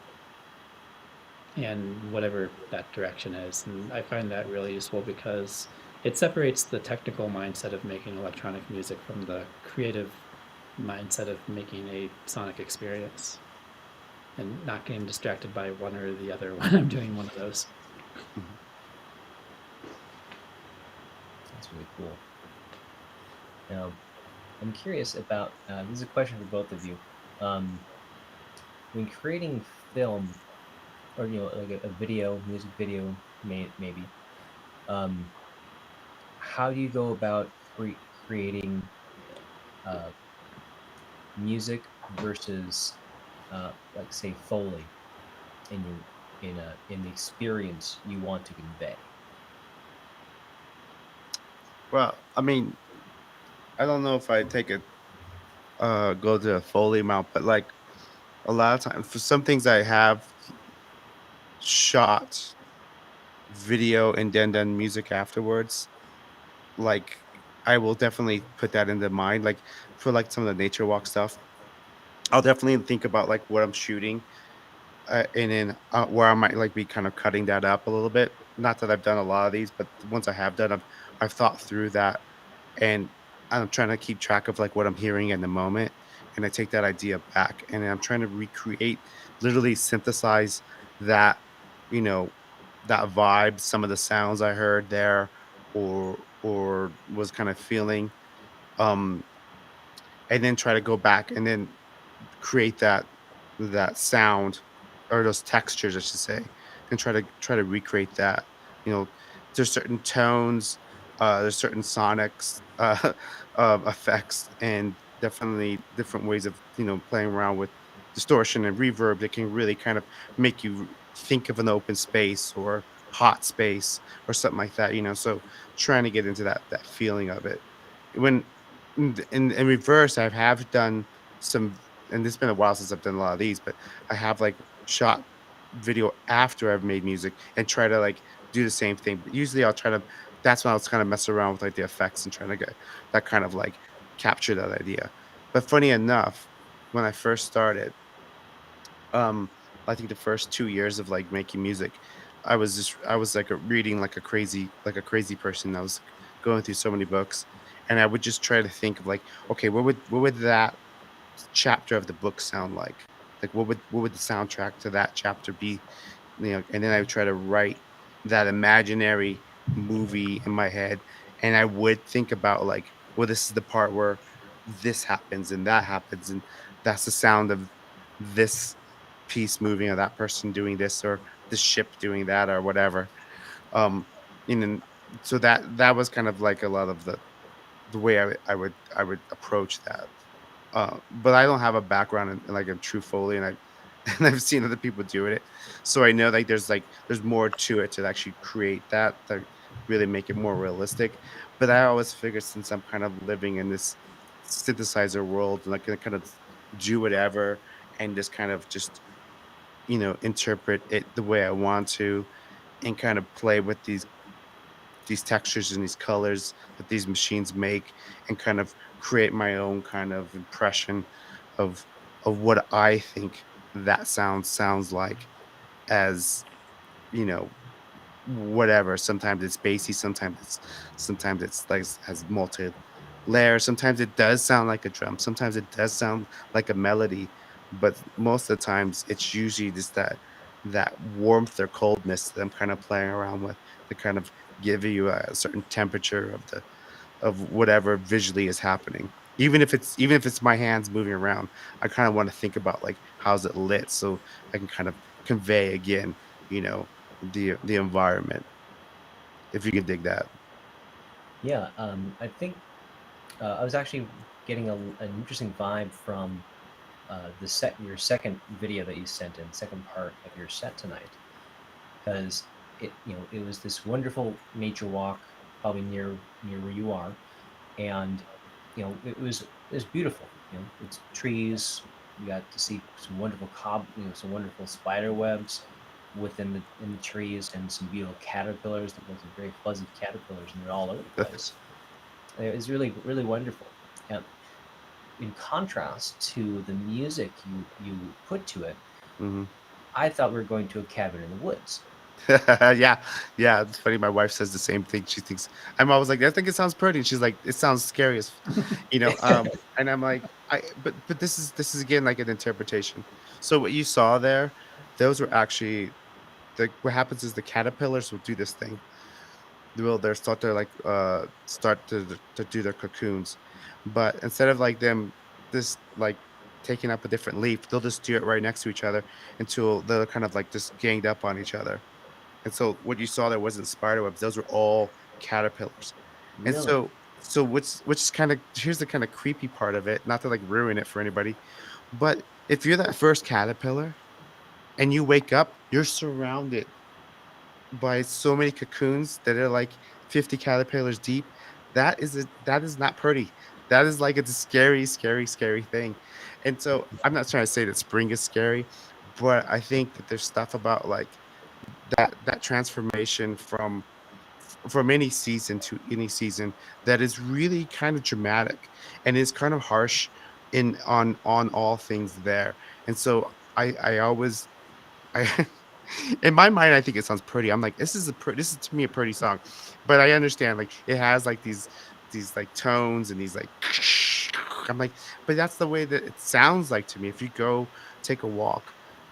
and whatever that direction is. And I find that really useful because it separates the technical mindset of making electronic music from the creative mindset of making a sonic experience and not getting distracted by one or the other when I'm doing one of those. Mhm. That's really cool. Now, I'm curious about this is a question for both of you. Um, when creating film, or like a video, music video, maybe, um, how do you go about creating uh, music versus, like, say, Foley in in the experience you want to convey? Well, I mean, I don't know if I take it go to a Foley mount, but like a lot of times for some things I have shot video and then done music afterwards. Like I will definitely put that into mind. Like for like some of the nature walk stuff, I'll definitely think about like what I'm shooting, and then where I might like be kind of cutting that up a little bit. Not that I've done a lot of these, but the ones I have done, I've thought through that, and I'm trying to keep track of like what I'm hearing in the moment, and I take that idea back, and I'm trying to recreate, literally synthesize that, you know, that vibe, some of the sounds I heard there, or was kind of feeling, um, and then try to go back and then create that sound or those textures, I should say, and try to recreate that. You know, there's certain tones, there's certain sonics, effects, and definitely different ways of playing around with distortion and reverb that can really kind of make you think of an open space or hot space or something like that. So trying to get into that feeling of it. When in reverse, I have done some, and it's been a while since I've done a lot of these, but I have like shot video after I've made music and try to like do the same thing. But usually I'll try to, that's when I was kind of messing around with like the effects and trying to get that kind of like capture that idea. But funny enough, when I first started, um, I think the first 2 years of like making music, I was like reading like a crazy person. I was going through so many books, and I would just try to think of like, okay, what would that chapter of the book sound like? Like what would the soundtrack to that chapter be? And then I would try to write that imaginary movie in my head, and I would think about like, well, this is the part where this happens and that happens, and that's the sound of this piece moving or that person doing this or the ship doing that or whatever. Um, and then so that was kind of like a lot of the way I would approach that. But I don't have a background in like a true Foley, and I and I've seen other people doing it, so I know there's more to it to actually create that to really make it more realistic. But I always figure since I'm kind of living in this synthesizer world and I can kind of do whatever and just kind of just interpret it the way I want to and kind of play with these textures and these colors that these machines make and kind of create my own kind of impression of what I think that sounds like as you know whatever. Sometimes it's bassy, sometimes it's like has multi layers. Sometimes it does sound like a drum. Sometimes it does sound like a melody, but most of the times it's usually just that warmth or coldness that I'm kind of playing around with to kind of give you a certain temperature of whatever visually is happening. Even if it's my hands moving around, I kind of want to think about like how's it lit so I can kind of convey again, you know, the environment, if you can dig that. Yeah, I think I was actually getting an interesting vibe from your second video that you sent in, second part of your set tonight, because it was this wonderful nature walk, probably near where you are, and it was beautiful. It's trees. You got to see some wonderful some wonderful spider webs within the trees, and some beautiful caterpillars. That was very fuzzy caterpillars, and they're all over the place. It was really really wonderful. And in contrast to the music you put to it, Hmm. I thought we were going to a cabin in the woods. Yeah, yeah. It's funny. My wife says the same thing. She thinks I'm always like, I think it sounds pretty. And she's like, it sounds scary as, you know. And I'm like, but this is again like an interpretation. So what you saw there, those were actually what happens is the caterpillars will do this thing. They'll start to like start to do their cocoons, but instead of like them just like taking up a different leaf, they'll just do it right next to each other until they're kind of like just ganged up on each other. And so what you saw there wasn't spider webs; those were all caterpillars. And Really? so which is kind of here's the kind of creepy part of it, not to like ruin it for anybody, but if you're that first caterpillar and you wake up, you're surrounded by so many cocoons that are like 50 caterpillars deep. That is not pretty. That is like it's a scary, scary, scary thing. And so I'm not trying to say that spring is scary, but I think that there's stuff about like that transformation from any season to any season that is really kind of dramatic and is kind of harsh in on all things there. And so I always I in my mind, I think it sounds pretty. I'm like, this is to me a pretty song, but I understand like it has like these like tones and these like I'm like, but that's the way that it sounds like to me. If you go take a walk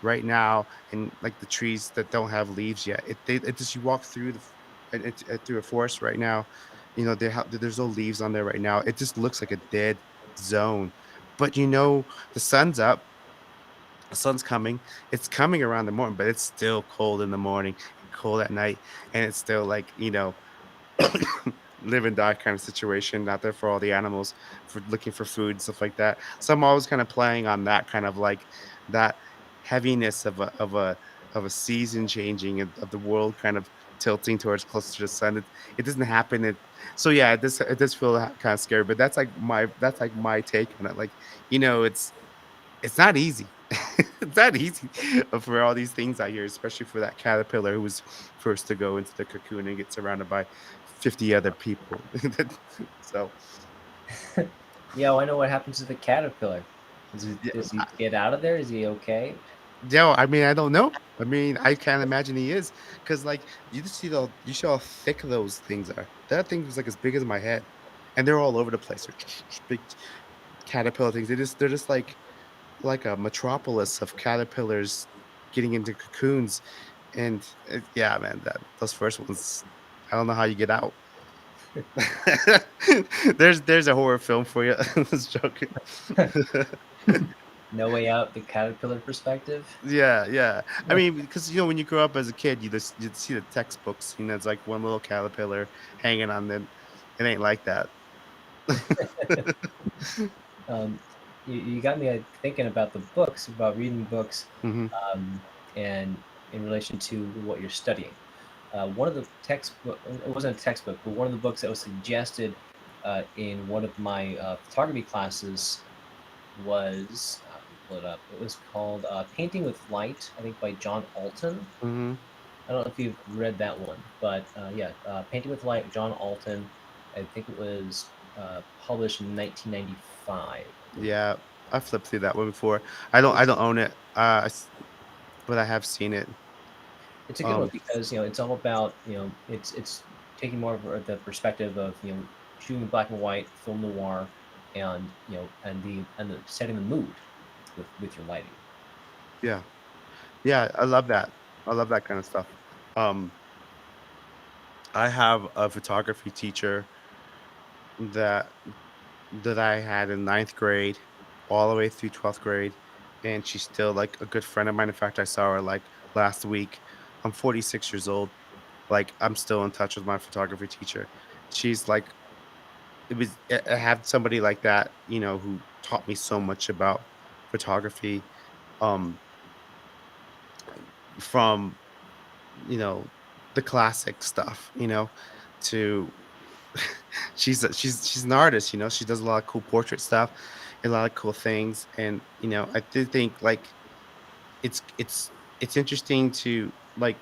right now and like the trees that don't have leaves yet, it just you walk through through a forest right now, you know there's no leaves on there right now. It just looks like a dead zone, but you know the sun's up, the sun's coming. It's coming around the morning, but it's still cold in the morning and cold at night. And it's still like, live and die kind of situation out there for all the animals for looking for food and stuff like that. So I'm always kind of playing on that kind of like that heaviness of a season changing of the world kind of tilting towards closer to the sun. It doesn't happen. So yeah, it does feel kind of scary, but that's like my take on it. Like, it's not easy. It's not easy for all these things out here, especially for that caterpillar who was first to go into the cocoon and get surrounded by 50 other people. So, Yeah, well, I know what happens to the caterpillar. yeah, Does he get out of there? Is he okay? yeah, I mean, I don't know. I mean, I can't imagine he is because, like, you see how thick those things are. That thing was like as big as my head, and they're all over the place. They're big caterpillar things. They're just like a metropolis of caterpillars getting into cocoons. And yeah, man, that those first ones, I don't know how you get out. There's a horror film for you. I was joking. No way out, the caterpillar perspective. Yeah, yeah. I mean, because when you grow up as a kid, you see the textbooks. It's like one little caterpillar hanging on them. It ain't like that. Um, you got me thinking about the books, about reading books, Hmm. um, and in relation to what you're studying. One of the textbook, it wasn't a textbook, but one of the books that was suggested in one of my photography classes was, let me pull it up. It was called Painting with Light, I think by John Alton. Hmm. I don't know if you've read that one, but yeah, Painting with Light, John Alton. I think it was published in 1995, I believe. Yeah, I flipped through that one before. I It's don't own it. But I have seen it. it's a good one Um, because it's all about it's taking more of the perspective of shooting black and white, film noir, and and the setting the mood with your lighting. yeah, yeah, I love that. I love that kind of stuff. Um, I have a photography teacher that I had in ninth grade, all the way through 12th grade, and she's still like a good friend of mine. In fact, I saw her like last week. I'm 46 years old. Like I'm still in touch with my photography teacher. She's like I have somebody like that, who taught me so much about photography. Um, from you know the classic stuff, to she's an artist. She does a lot of cool portrait stuff, a lot of cool things. And I did think like it's interesting to like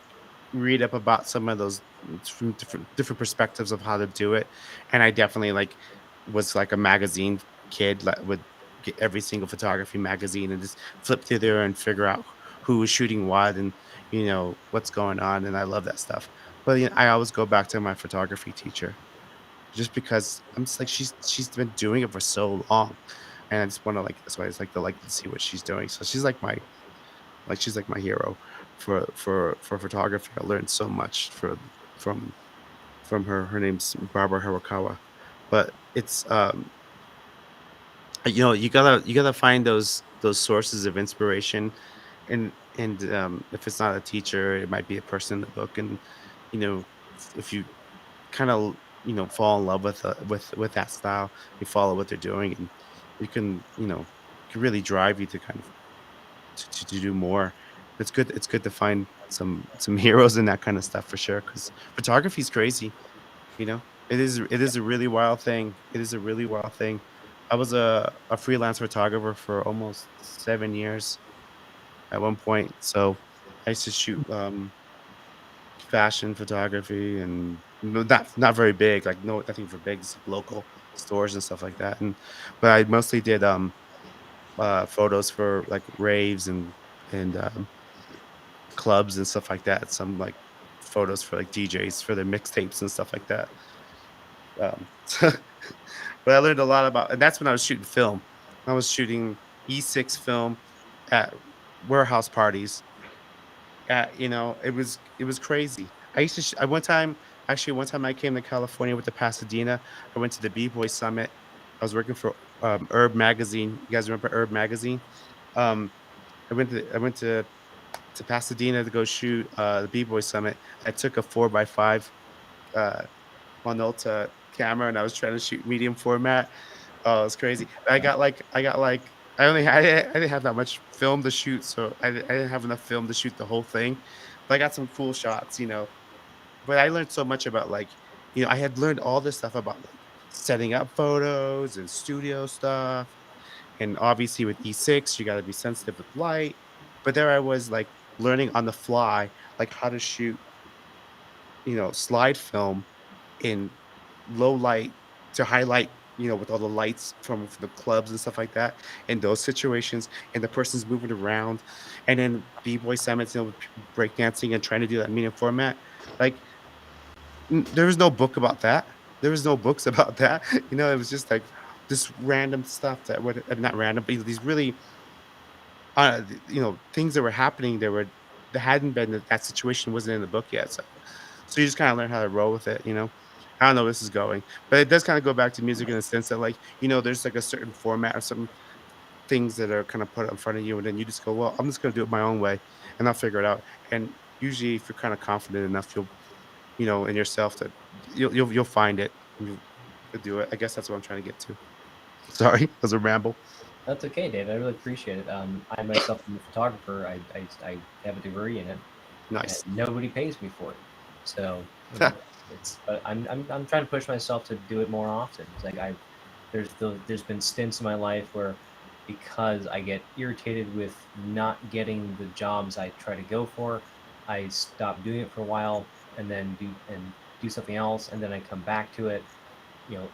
read up about some of those from different perspectives of how to do it. And I definitely like was like a magazine kid, like would get every single photography magazine and just flip through there and figure out who was shooting what. And what's going on, and I love that stuff. But I always go back to my photography teacher just because I'm just like she's been doing it for so long, and I just want to like that's why I just like to see what she's doing. So she's like my hero for photography. I learned so much from from her. Her name's Barbara Harakawa, but it's you gotta find those sources of inspiration, and if it's not a teacher, it might be a person in the book, and you know if you kind of fall in love with that style, you follow what they're doing, and you can really drive you to kind of to do more. It's good to find some heroes in that kind of stuff for sure, because photography is crazy. It is a really wild thing. It is a really wild thing. I was a freelance photographer for almost 7 years at one point. So I used to shoot fashion photography, and not very big, like no nothing for big, just like local stores and stuff like that. But I mostly did photos for like raves and clubs and stuff like that. Some like photos for like DJs for their mixtapes and stuff like that. But I learned a lot about, and that's when I was shooting film. I was shooting E6 film at warehouse parties. It was crazy. I used to. I one time Actually, one time I came to California with the Pasadena. I went to the B Boy Summit. I was working for Herb Magazine. You guys remember Herb Magazine? Um, I went to Pasadena to go shoot the B Boy Summit. I took a 4x5 uh, Minolta camera, and I was trying to shoot medium format. Oh, it's crazy. I didn't have that much film to shoot, so I didn't have enough film to shoot the whole thing, but I got some cool shots. But I learned so much about I had learned all this stuff about like setting up photos and studio stuff, and obviously with E6, you got to be sensitive with light. But there I was like learning on the fly, like how to shoot, slide film in low light to highlight, with all the lights from the clubs and stuff like that, in those situations, and the person's moving around, and then b-boy summits, with people breakdancing and trying to do that medium format. Like, there was no book about that. There was no books about that. It was just like this random stuff that would not random, but these really things that were happening that hadn't been that situation wasn't in the book yet. So you just kind of learn how to roll with it. I don't know where this is going, but it does kind of go back to music in the sense that, like, there's like a certain format or some things that are kind of put in front of you, and then you just go, well, I'm just going to do it my own way, and I'll figure it out. And usually, if you're kind of confident enough, in yourself, that you'll find it. You'll do it. I guess that's what I'm trying to get to. Sorry, that was a ramble. That's okay, David. I really appreciate it. I myself am a photographer. I have a degree in it, and Nice. nobody pays me for it. So it's. But I'm trying to push myself to do it more often. It's like there's been stints in my life where, because I get irritated with not getting the jobs I try to go for, I stop doing it for a while, and then do something else, and then I come back to it,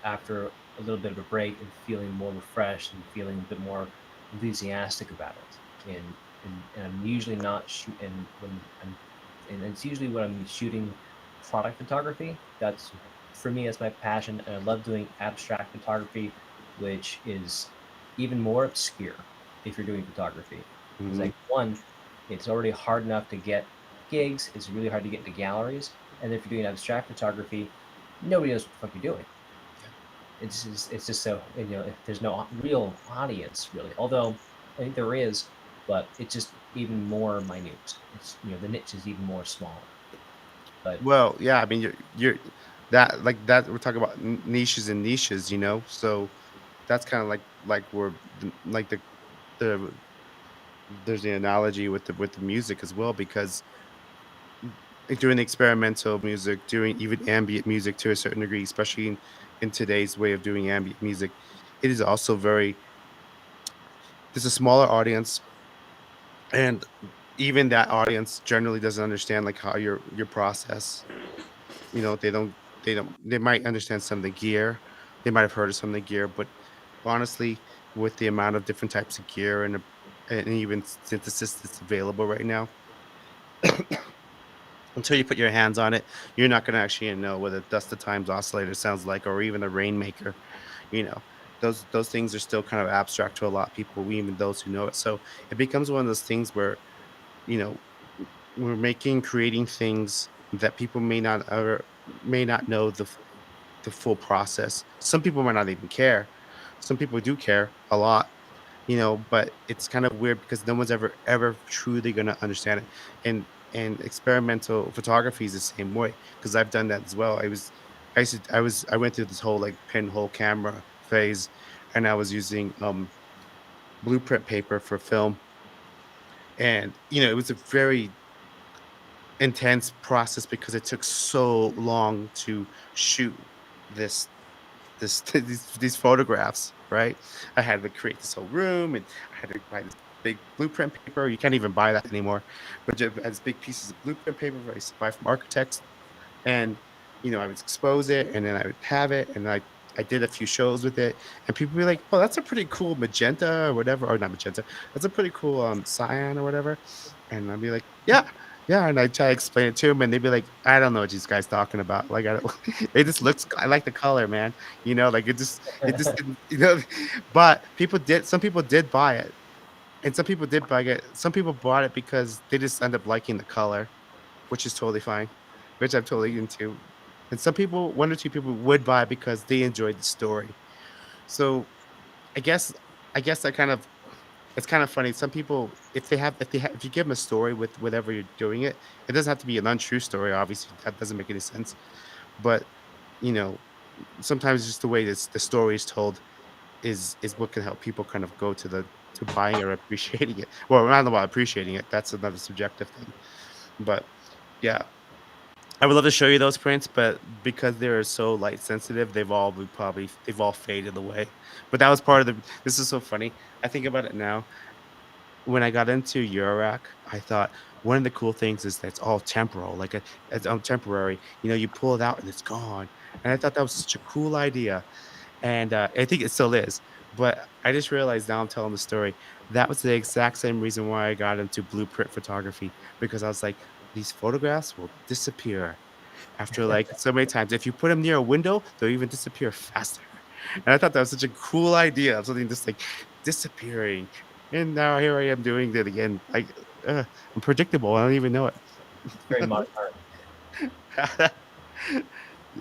after a little bit of a break, and feeling more refreshed and feeling a bit more enthusiastic about it. And I'm usually not shooting when I'm, and it's usually when I'm shooting product photography. That's, for me, that's my passion, and I love doing abstract photography, which is even more obscure if you're doing photography. It's Mhm. like, one, it's already hard enough to get gigs. It's really hard to get into galleries, and if you're doing abstract photography, nobody knows what the fuck you're doing. It's just so, if there's no real audience really, although I think there is, but it's just even more minute. It's, the niche is even more smaller. But Well, yeah, I mean, you're that like that. We're talking about niches and niches. So that's kind of like we're like the there's the analogy with the music as well, because doing experimental music, doing even ambient music to a certain degree, especially in today's way of doing ambient music, it is also very there's a smaller audience, and even that audience generally doesn't understand like how your process. They might understand some of the gear. They might have heard of some of the gear, but honestly, with the amount of different types of gear and even synthesis that's available right now, until you put your hands on it, you're not going to actually know what a dust of times oscillator sounds like, or even a rainmaker. You know, those things are still kind of abstract to a lot of people, even those who know it. So it becomes one of those things where, you know, we're creating things that people may not know the full process. Some people might not even care. Some people do care a lot, but it's kind of weird because no one's ever truly going to understand it. And experimental photography is the same way, because I've done that as well. I went through this whole like pinhole camera phase, and I was using blueprint paper for film. And it was a very intense process because it took so long to shoot this these photographs, right? I had to create this whole room, and I had to buy this big blueprint paper. You can't even buy that anymore, but just as big pieces of blueprint paper I used to buy from architects. And I would expose it, and then I would have it, and I did a few shows with it, and people be like, "Oh, that's a pretty cool magenta or whatever, or not magenta. That's a pretty cool cyan or whatever." And I'd be like, "Yeah, yeah," and I try to explain it to them, and they'd be like, "I don't know what these guys talking about. Like, I don't, it just looks. I like the color, man. Like it just didn't, But some people did buy it, and some people did buy it. Some people bought it because they just end up liking the color, which is totally fine, which I'm totally into. And some people, one or two people, would buy it because they enjoyed the story. So I guess, I kind of, it's kind of funny. Some people, if you give them a story with whatever you're doing it doesn't have to be an untrue story. Obviously, that doesn't make any sense. But you know, sometimes just the way the story is told is what can help people kind of go to buying or appreciating it. Well, not about appreciating it. That's another subjective thing. But yeah, I would love to show you those prints, but because they're so light sensitive, they've all faded away. But that was part of the. This is so funny. I think about it now. When I got into Eurorack, I thought one of the cool things is that it's all temporal, like it's temporary. You pull it out and it's gone. And I thought that was such a cool idea, and I think it still is. But I just realized now I'm telling the story. That was the exact same reason why I got into blueprint photography, because I was like, these photographs will disappear after like so many times. If you put them near a window, they'll even disappear faster. And I thought that was such a cool idea of something just like disappearing. And now here I am doing it again. Like I'm predictable. I don't even know It's very modern art. it.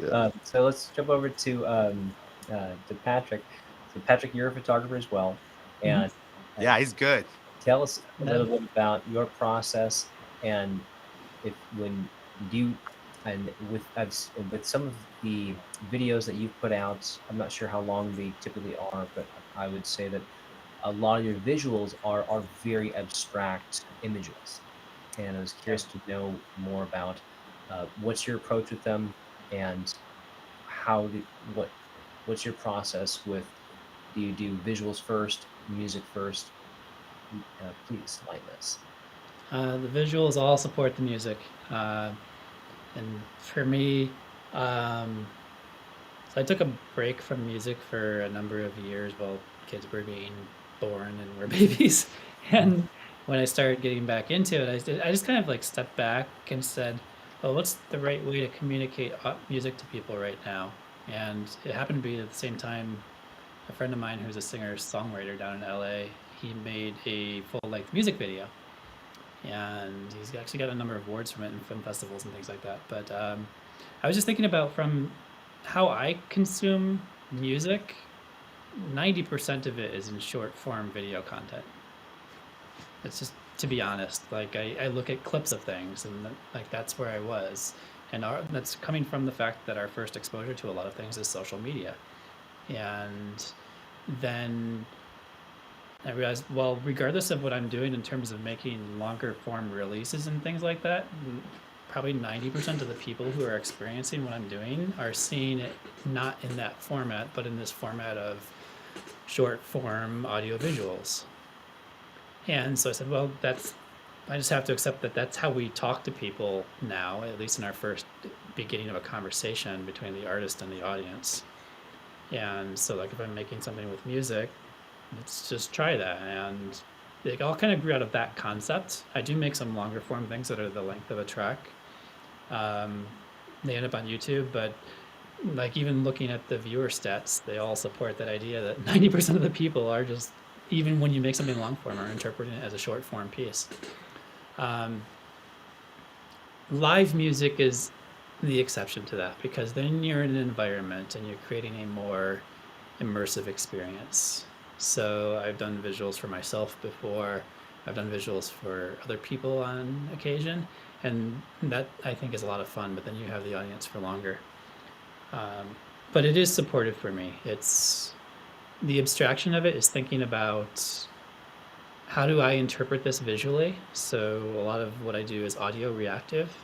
Yeah. So let's jump over to Patrick. So Patrick, you're a photographer as well, Mhm. and uh, Yeah, he's good. tell us a Yeah. little bit about your process, and if when you and with some of the videos that you've put out. I'm not sure how long they typically are, but I would say that a lot of your visuals are very abstract images, and I was curious to know more about what's your approach with them, and how do what what's your process with, do you do visuals first, music first? Please enlighten us. The visuals all support the music. Uh, and for me, um, so I took a break from music for a number of years while kids were being born and were babies. And when I started getting back into it, I just kind of like stepped back and said, well, what's the right way to communicate music to people right now? And it happened to be at the same time, a friend of mine who's a singer songwriter down in LA, he made a full length music video. And he's actually got a number of awards from it in film festivals and things like that. But I was just thinking about, from how I consume music, 90% of it is in short form video content. It's just, to be honest, like I look at clips of things, and like that's where I was. And that's coming from the fact that our first exposure to a lot of things is social media. And then I realized, well, regardless of what I'm doing in terms of making longer form releases and things like that, probably 90% of the people who are experiencing what I'm doing are seeing it not in that format, but in this format of short form audio visuals. And so I said, well, I just have to accept that that's how we talk to people now, at least in our first beginning of a conversation between the artist and the audience. And so, like, if I'm making something with music, let's just try that. And it all kind of grew out of that concept. I do make some longer form things that are the length of a track. They end up on YouTube, but like even looking at the viewer stats, they all support that idea that 90% of the people are just, even when you make something long form, are interpreting it as a short form piece. Live music is the exception to that, because then you're in an environment and you're creating a more immersive experience. So I've done visuals for myself before. I've done visuals for other people on occasion, and that I think is a lot of fun. But then you have the audience for longer. But it is supportive for me. It's the abstraction of it is thinking about how do I interpret this visually. So a lot of what I do is audio reactive,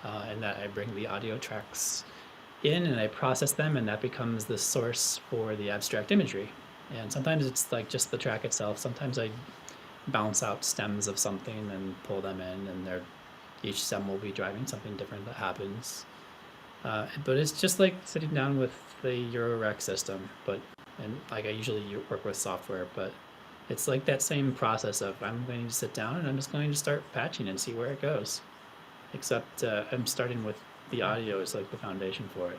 and that I bring the audio tracks in and I process them, and that becomes the source for the abstract imagery. And sometimes it's like just the track itself. Sometimes I bounce out stems of something and pull them in, and each stem will be driving something different that happens. But it's just like sitting down with the Eurorec system, and like I usually work with software, but it's like that same process of I'm going to sit down and I'm just going to start patching and see where it goes. Except I'm starting with the audio as like the foundation for it.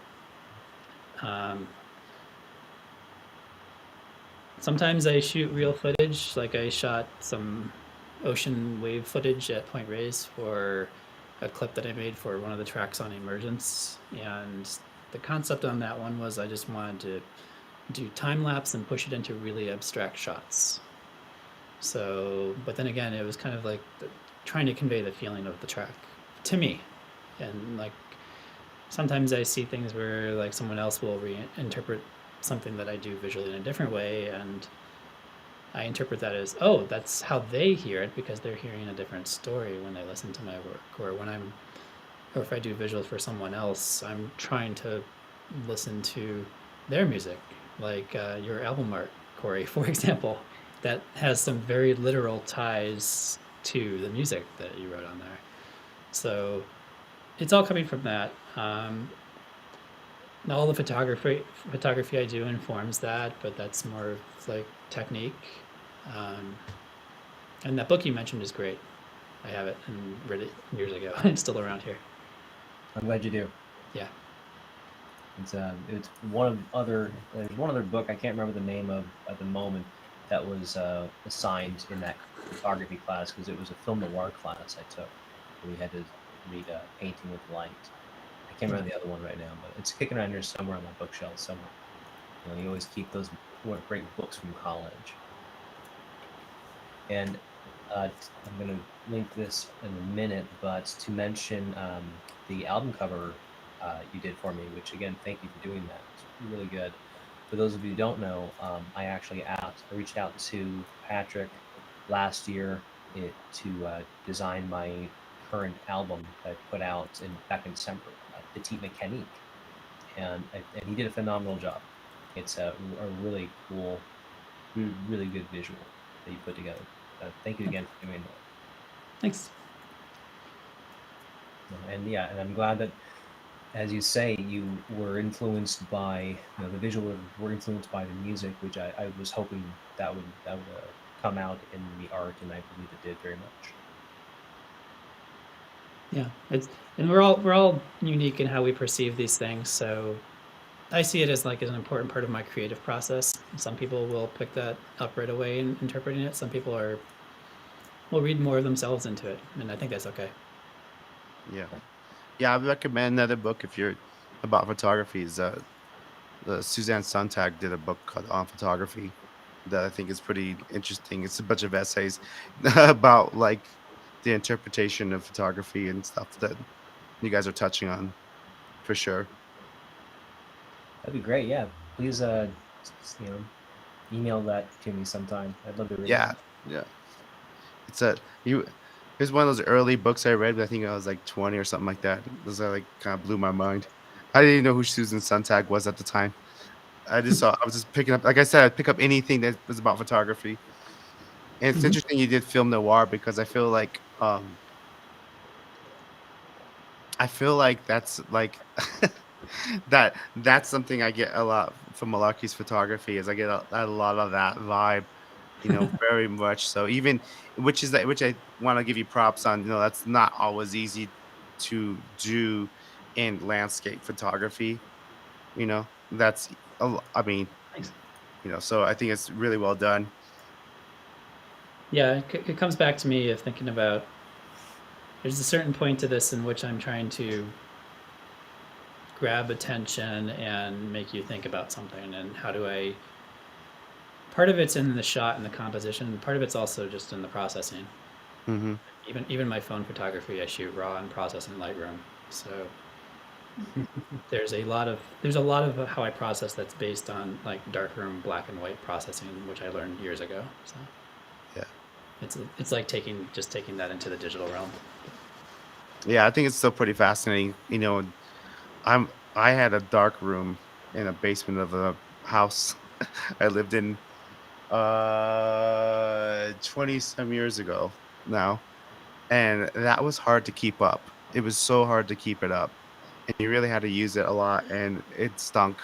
Sometimes I shoot real footage, like I shot some ocean wave footage at Point Reyes for a clip that I made for one of the tracks on Emergence. And the concept on that one was I just wanted to do time lapse and push it into really abstract shots. So, but then again, it was kind of like trying to convey the feeling of the track to me. And like sometimes I see things where like someone else will reinterpret something that I do visually in a different way, and I interpret that as, oh, that's how they hear it because they're hearing a different story when they listen to my work. Or if I do visuals for someone else, I'm trying to listen to their music, like your album art, Corey, for example, that has some very literal ties to the music that you wrote on there. So it's all coming from that. All the photography I do informs that, but that's more like technique. And that book you mentioned is great. I have it and read it years ago. It's still around here. I'm glad you do. Yeah. It's there's one other book I can't remember the name of at the moment that was assigned in that photography class because it was a film noir class I took. Where we had to read Painting with Light. I can't remember the other one right now, but it's kicking around here somewhere on my bookshelf somewhere. You always keep those great books from college. And I'm going to link this in a minute, but to mention the album cover you did for me, which again, thank you for doing that. It's really good. For those of you who don't know, I reached out to Patrick last year to design my current album that I put out back in December, Petite Mécanique, and he did a phenomenal job. It's a really cool, really good visual that you put together. Thank you again for doing that. Thanks. And yeah, and I'm glad that, as you say, you were influenced by the visual, were influenced by the music, which I was hoping that would come out in the art, and I believe it did very much. Yeah, and we're all unique in how we perceive these things. So I see it as like an important part of my creative process. Some people will pick that up right away in interpreting it. Some people will read more of themselves into it, and I think that's okay. Yeah, I would recommend another book if you're about photography. Is the Suzanne Sontag did a book called On Photography that I think is pretty interesting. It's a bunch of essays about like the interpretation of photography and stuff that you guys are touching on, for sure. That'd be great. Yeah, please, email that to me sometime. I'd love to read Yeah, it. yeah. It's one of those early books I read, but I think I was like 20 or something like that. Those that like kind of blew my mind. I didn't even know who Susan Sontag was at the time. I was just picking up, like I said, I'd pick up anything that was about photography. And it's interesting you did film noir because I feel like that's like that's something I get a lot from Malarki's photography is I get a lot of that vibe very much so. Even which I want to give you props on. That's not always easy to do in landscape photography. That's I mean, Thanks. so I think it's really well done. Yeah, it comes back to me of thinking about there's a certain point to this in which I'm trying to grab attention and make you think about something, and how do I part of it's in the shot and the composition, part of it's also just in the processing. Hmm. Even my phone photography I shoot raw and process in Lightroom, so there's a lot of how I process that's based on like darkroom black and white processing, which I learned years ago. So Yeah. it's like taking that into the digital realm. Yeah, I think it's still pretty fascinating. I had a dark room in a basement of a house I lived in 20 some years ago now. And that was hard to keep up. It was so hard to keep it up. And you really had to use it a lot and it stunk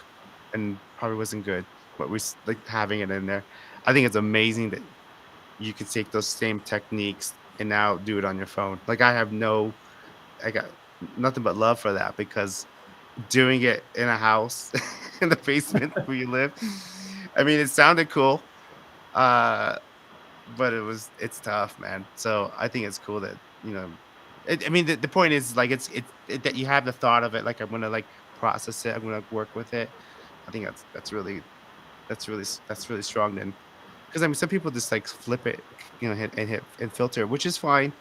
and probably wasn't good. But like having it in there. I think it's amazing that you could take those same techniques and now do it on your phone. Like I got nothing but love for that because doing it in a house in the basement where you live, I mean, it sounded cool. Uh, but it's tough, man. So I think it's cool that, I mean, the point is like, that you have the thought of it. Like, I'm going to like process it. I'm going to work with it. I think that's really strong then. Cause I mean, some people just like flip it, hit and filter, which is fine.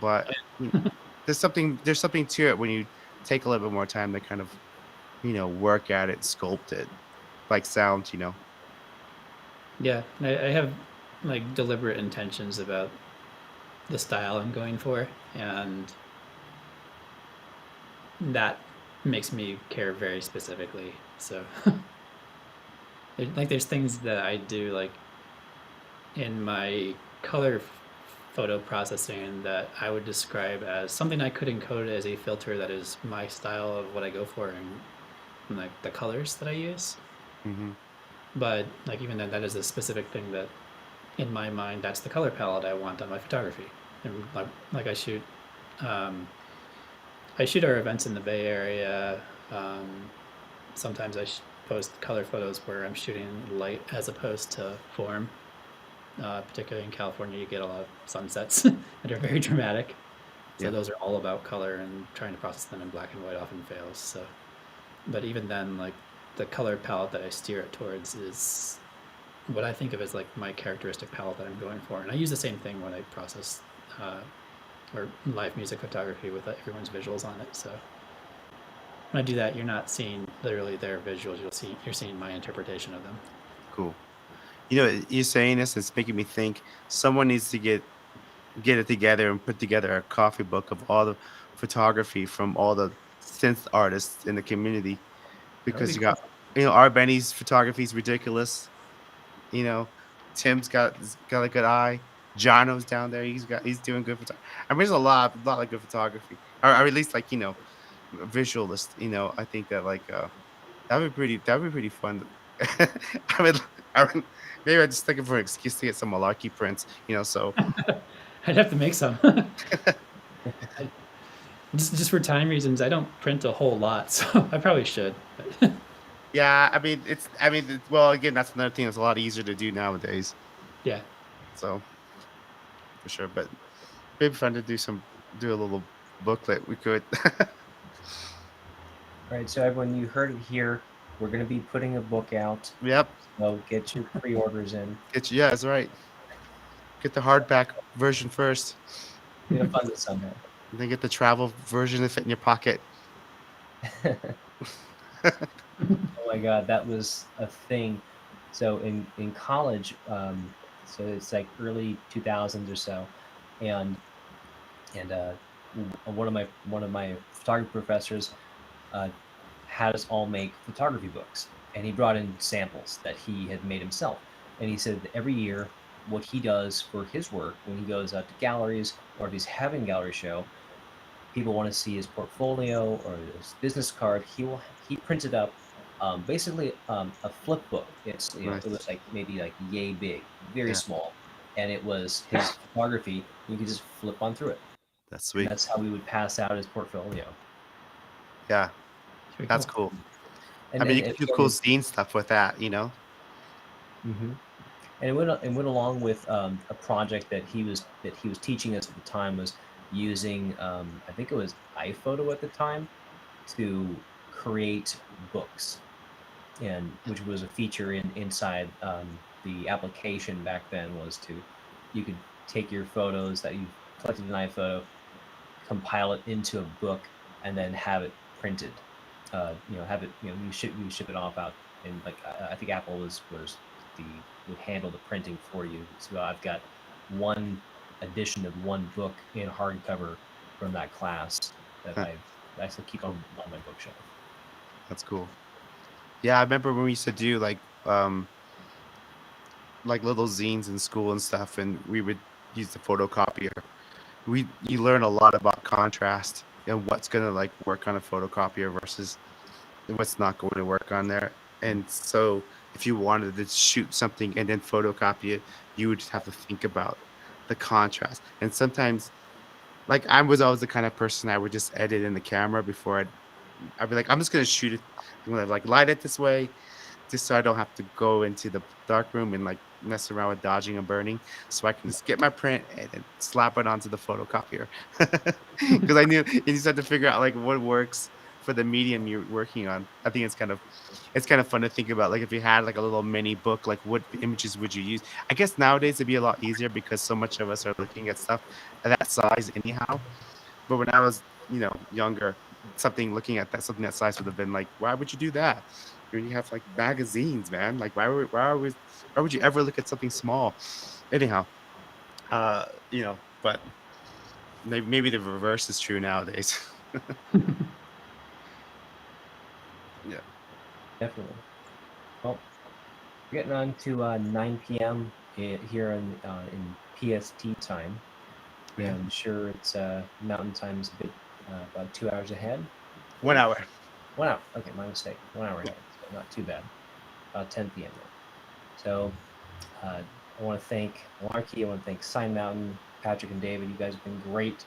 But mm, there's something to it when you take a little bit more time to kind of, work at it, sculpt it, like sound. Yeah, I have like deliberate intentions about the style I'm going for, and that makes me care very specifically. So, there's things that I do like in my color photo processing that I would describe as something I could encode as a filter that is my style of what I go for and like the colors that I use. Hmm. But like even then, that is a specific thing that in my mind that's the color palette I want on my photography. And like um, I shoot our events in the Bay Area. Um, Sometimes post color photos where I'm shooting light as opposed to form. Particularly in California, you get a lot of sunsets that are very dramatic. So Yeah. those are all about color, and trying to process them in black and white often fails. So, but even then, like the color palette that I steer it towards is what I think of as like my characteristic palette that I'm going for. And I use the same thing when I process uh, or live music photography with everyone's visuals on it. So when I do that, you're not seeing literally their visuals. You're seeing my interpretation of them. Cool. You saying this, it's making me think someone needs to get it together and put together a coffee book of all the photography from all the synth artists in the community That would be because you got cool. Art Benny's photography is ridiculous. You know, Tim's got a good eye. Jono's down there. He's doing good photography. I mean, there's a lot of good photography, or at least like visualist. I think that like that'd be pretty fun. I would, I would maybe I'm just looking for an excuse to get some Malarkey prints. So I'd have to make some. I, just for time reasons, I don't print a whole lot, so I probably should. But yeah, well, again, that's another thing that's a lot easier to do nowadays. yeah, So for sure, but maybe fun to do a little booklet. We could. All right, so everyone, you heard it here. We're going to be putting a book out, Yep. so get your pre-orders in. Yeah, that's right. Get the hardback version first, We're going to fund this somehow. and then get the travel version to fit in your pocket. Oh my God, that was a thing. So in college, so it's like early 2000s or so, and one of my photography professors uh, had us all make photography books, and he brought in samples that he had made himself, and he said that every year what he does for his work when he goes out to galleries or if he's having a gallery show, people want to see his portfolio or his business card. He prints it up basically a flip book. It's it was Nice. like maybe like yay big, very Yeah, small, and it was his photography. You could just flip on through it, that's and sweet. that's how we would pass out his portfolio. Yeah, It's pretty that's cool. cool. I And mean, and, you and can do cool again, scene stuff with that, you know? hmm and it went along with a project that he was teaching us at the time was using I think it was iPhoto at the time to create books, and which was a feature inside the application back then was to you could take your photos that you've collected in iPhoto, compile it into a book, and then have it printed. Have it you ship it off out, and like I think Apple was the would handle the printing for you. So I've got one edition of one book in hardcover from that class that I still keep Cool. on my bookshelf. That's cool. Yeah, I remember when we used to do like little zines in school and stuff, and we would use the photocopier. You learn a lot about contrast and what's gonna like work on a photocopier versus what's not going to work on there. And so if you wanted to shoot something and then photocopy it, you would have to think about the contrast. And sometimes like I was always the kind of person I would just edit in the camera before I'd be like, I'm just gonna shoot it. I'm gonna like light it this way, just so I don't have to go into the dark room and like mess around with dodging and burning. So I can just get my print and then slap it onto the photocopier. Because I knew you just have to figure out like what works for the medium you're working on. I think it's kind of fun to think about. Like if you had like a little mini book, like what images would you use? I guess nowadays it'd be a lot easier because so much of us are looking at stuff at that size anyhow. But when I was, younger, something that size would have been like, why would you do that? When you have like magazines, man. Like why would you ever look at something small? Anyhow, but maybe the reverse is true nowadays. Yeah. Definitely. Well, we're getting on to 9 p.m. Here in PST time. Yeah, Yeah. I'm sure it's Mountain Time's a bit about 2 hours ahead. 1 hour. 1 hour. Okay, my mistake. 1 hour Yeah. ahead. So not too bad. About 10 p.m. then. So I want to thank Malarki. I want to thank Sine Mountain, Patrick and David. You guys have been great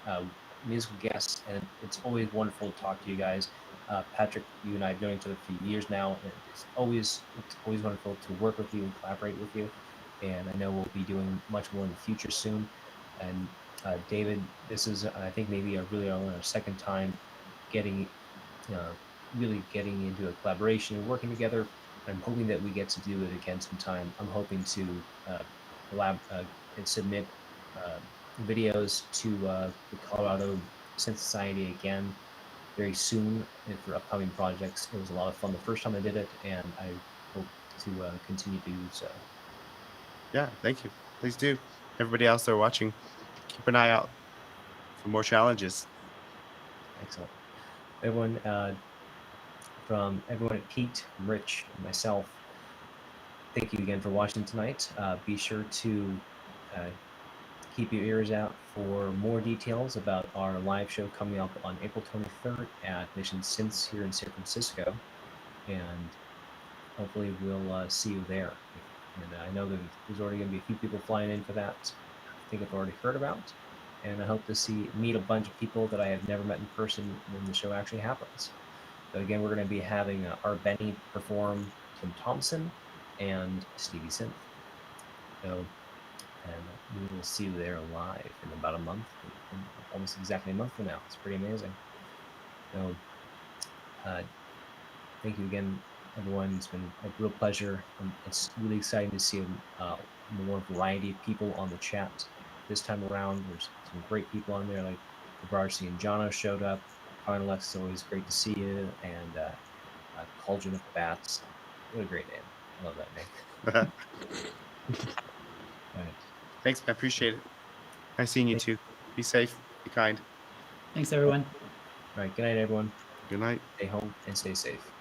uh, musical guests, and it's always wonderful to talk to you guys. Patrick, you and I have known each other for years now, and it's always wonderful to work with you and collaborate with you. And I know we'll be doing much more in the future soon. And David, this is I think maybe really only our second time getting uh, really getting into a collaboration and working together. I'm hoping that we get to do it again sometime. I'm hoping to uh, collab and submit uh, videos to the Colorado Synth Society again very soon and for upcoming projects. It was a lot of fun the first time I did it, and I hope to continue to do so. Yeah. Thank you. Please do. Everybody else there watching, keep an eye out for more challenges. Excellent. Everyone, from everyone at Pete, from Rich, and myself, thank you again for watching tonight. Be sure to uh, keep your ears out for more details about our live show coming up on April 23rd at Mission Synths here in San Francisco. And hopefully we'll see you there. And I know that there's already going to be a few people flying in for that. I think I've already heard about. And I hope to meet a bunch of people that I have never met in person when the show actually happens. So again, we're going to be having Art Benny perform Tim Thompson and Stevie Synth. So and we will see you there live in about a month, almost exactly a month from now. It's pretty amazing. So, uh, thank you again, everyone. It's been a real pleasure. It's really exciting to see more variety of people on the chat this time around. There's some great people on there, like Gabarsi and Jono showed up. Carnalex is always great to see you, and Cauldron of Bats. What a great name! I love that name. All right. Thanks, man. Appreciate it. Nice seeing you Thank, too. Be safe. Be kind. Thanks, everyone. all right. Good night, everyone. Good night. Stay home and stay safe.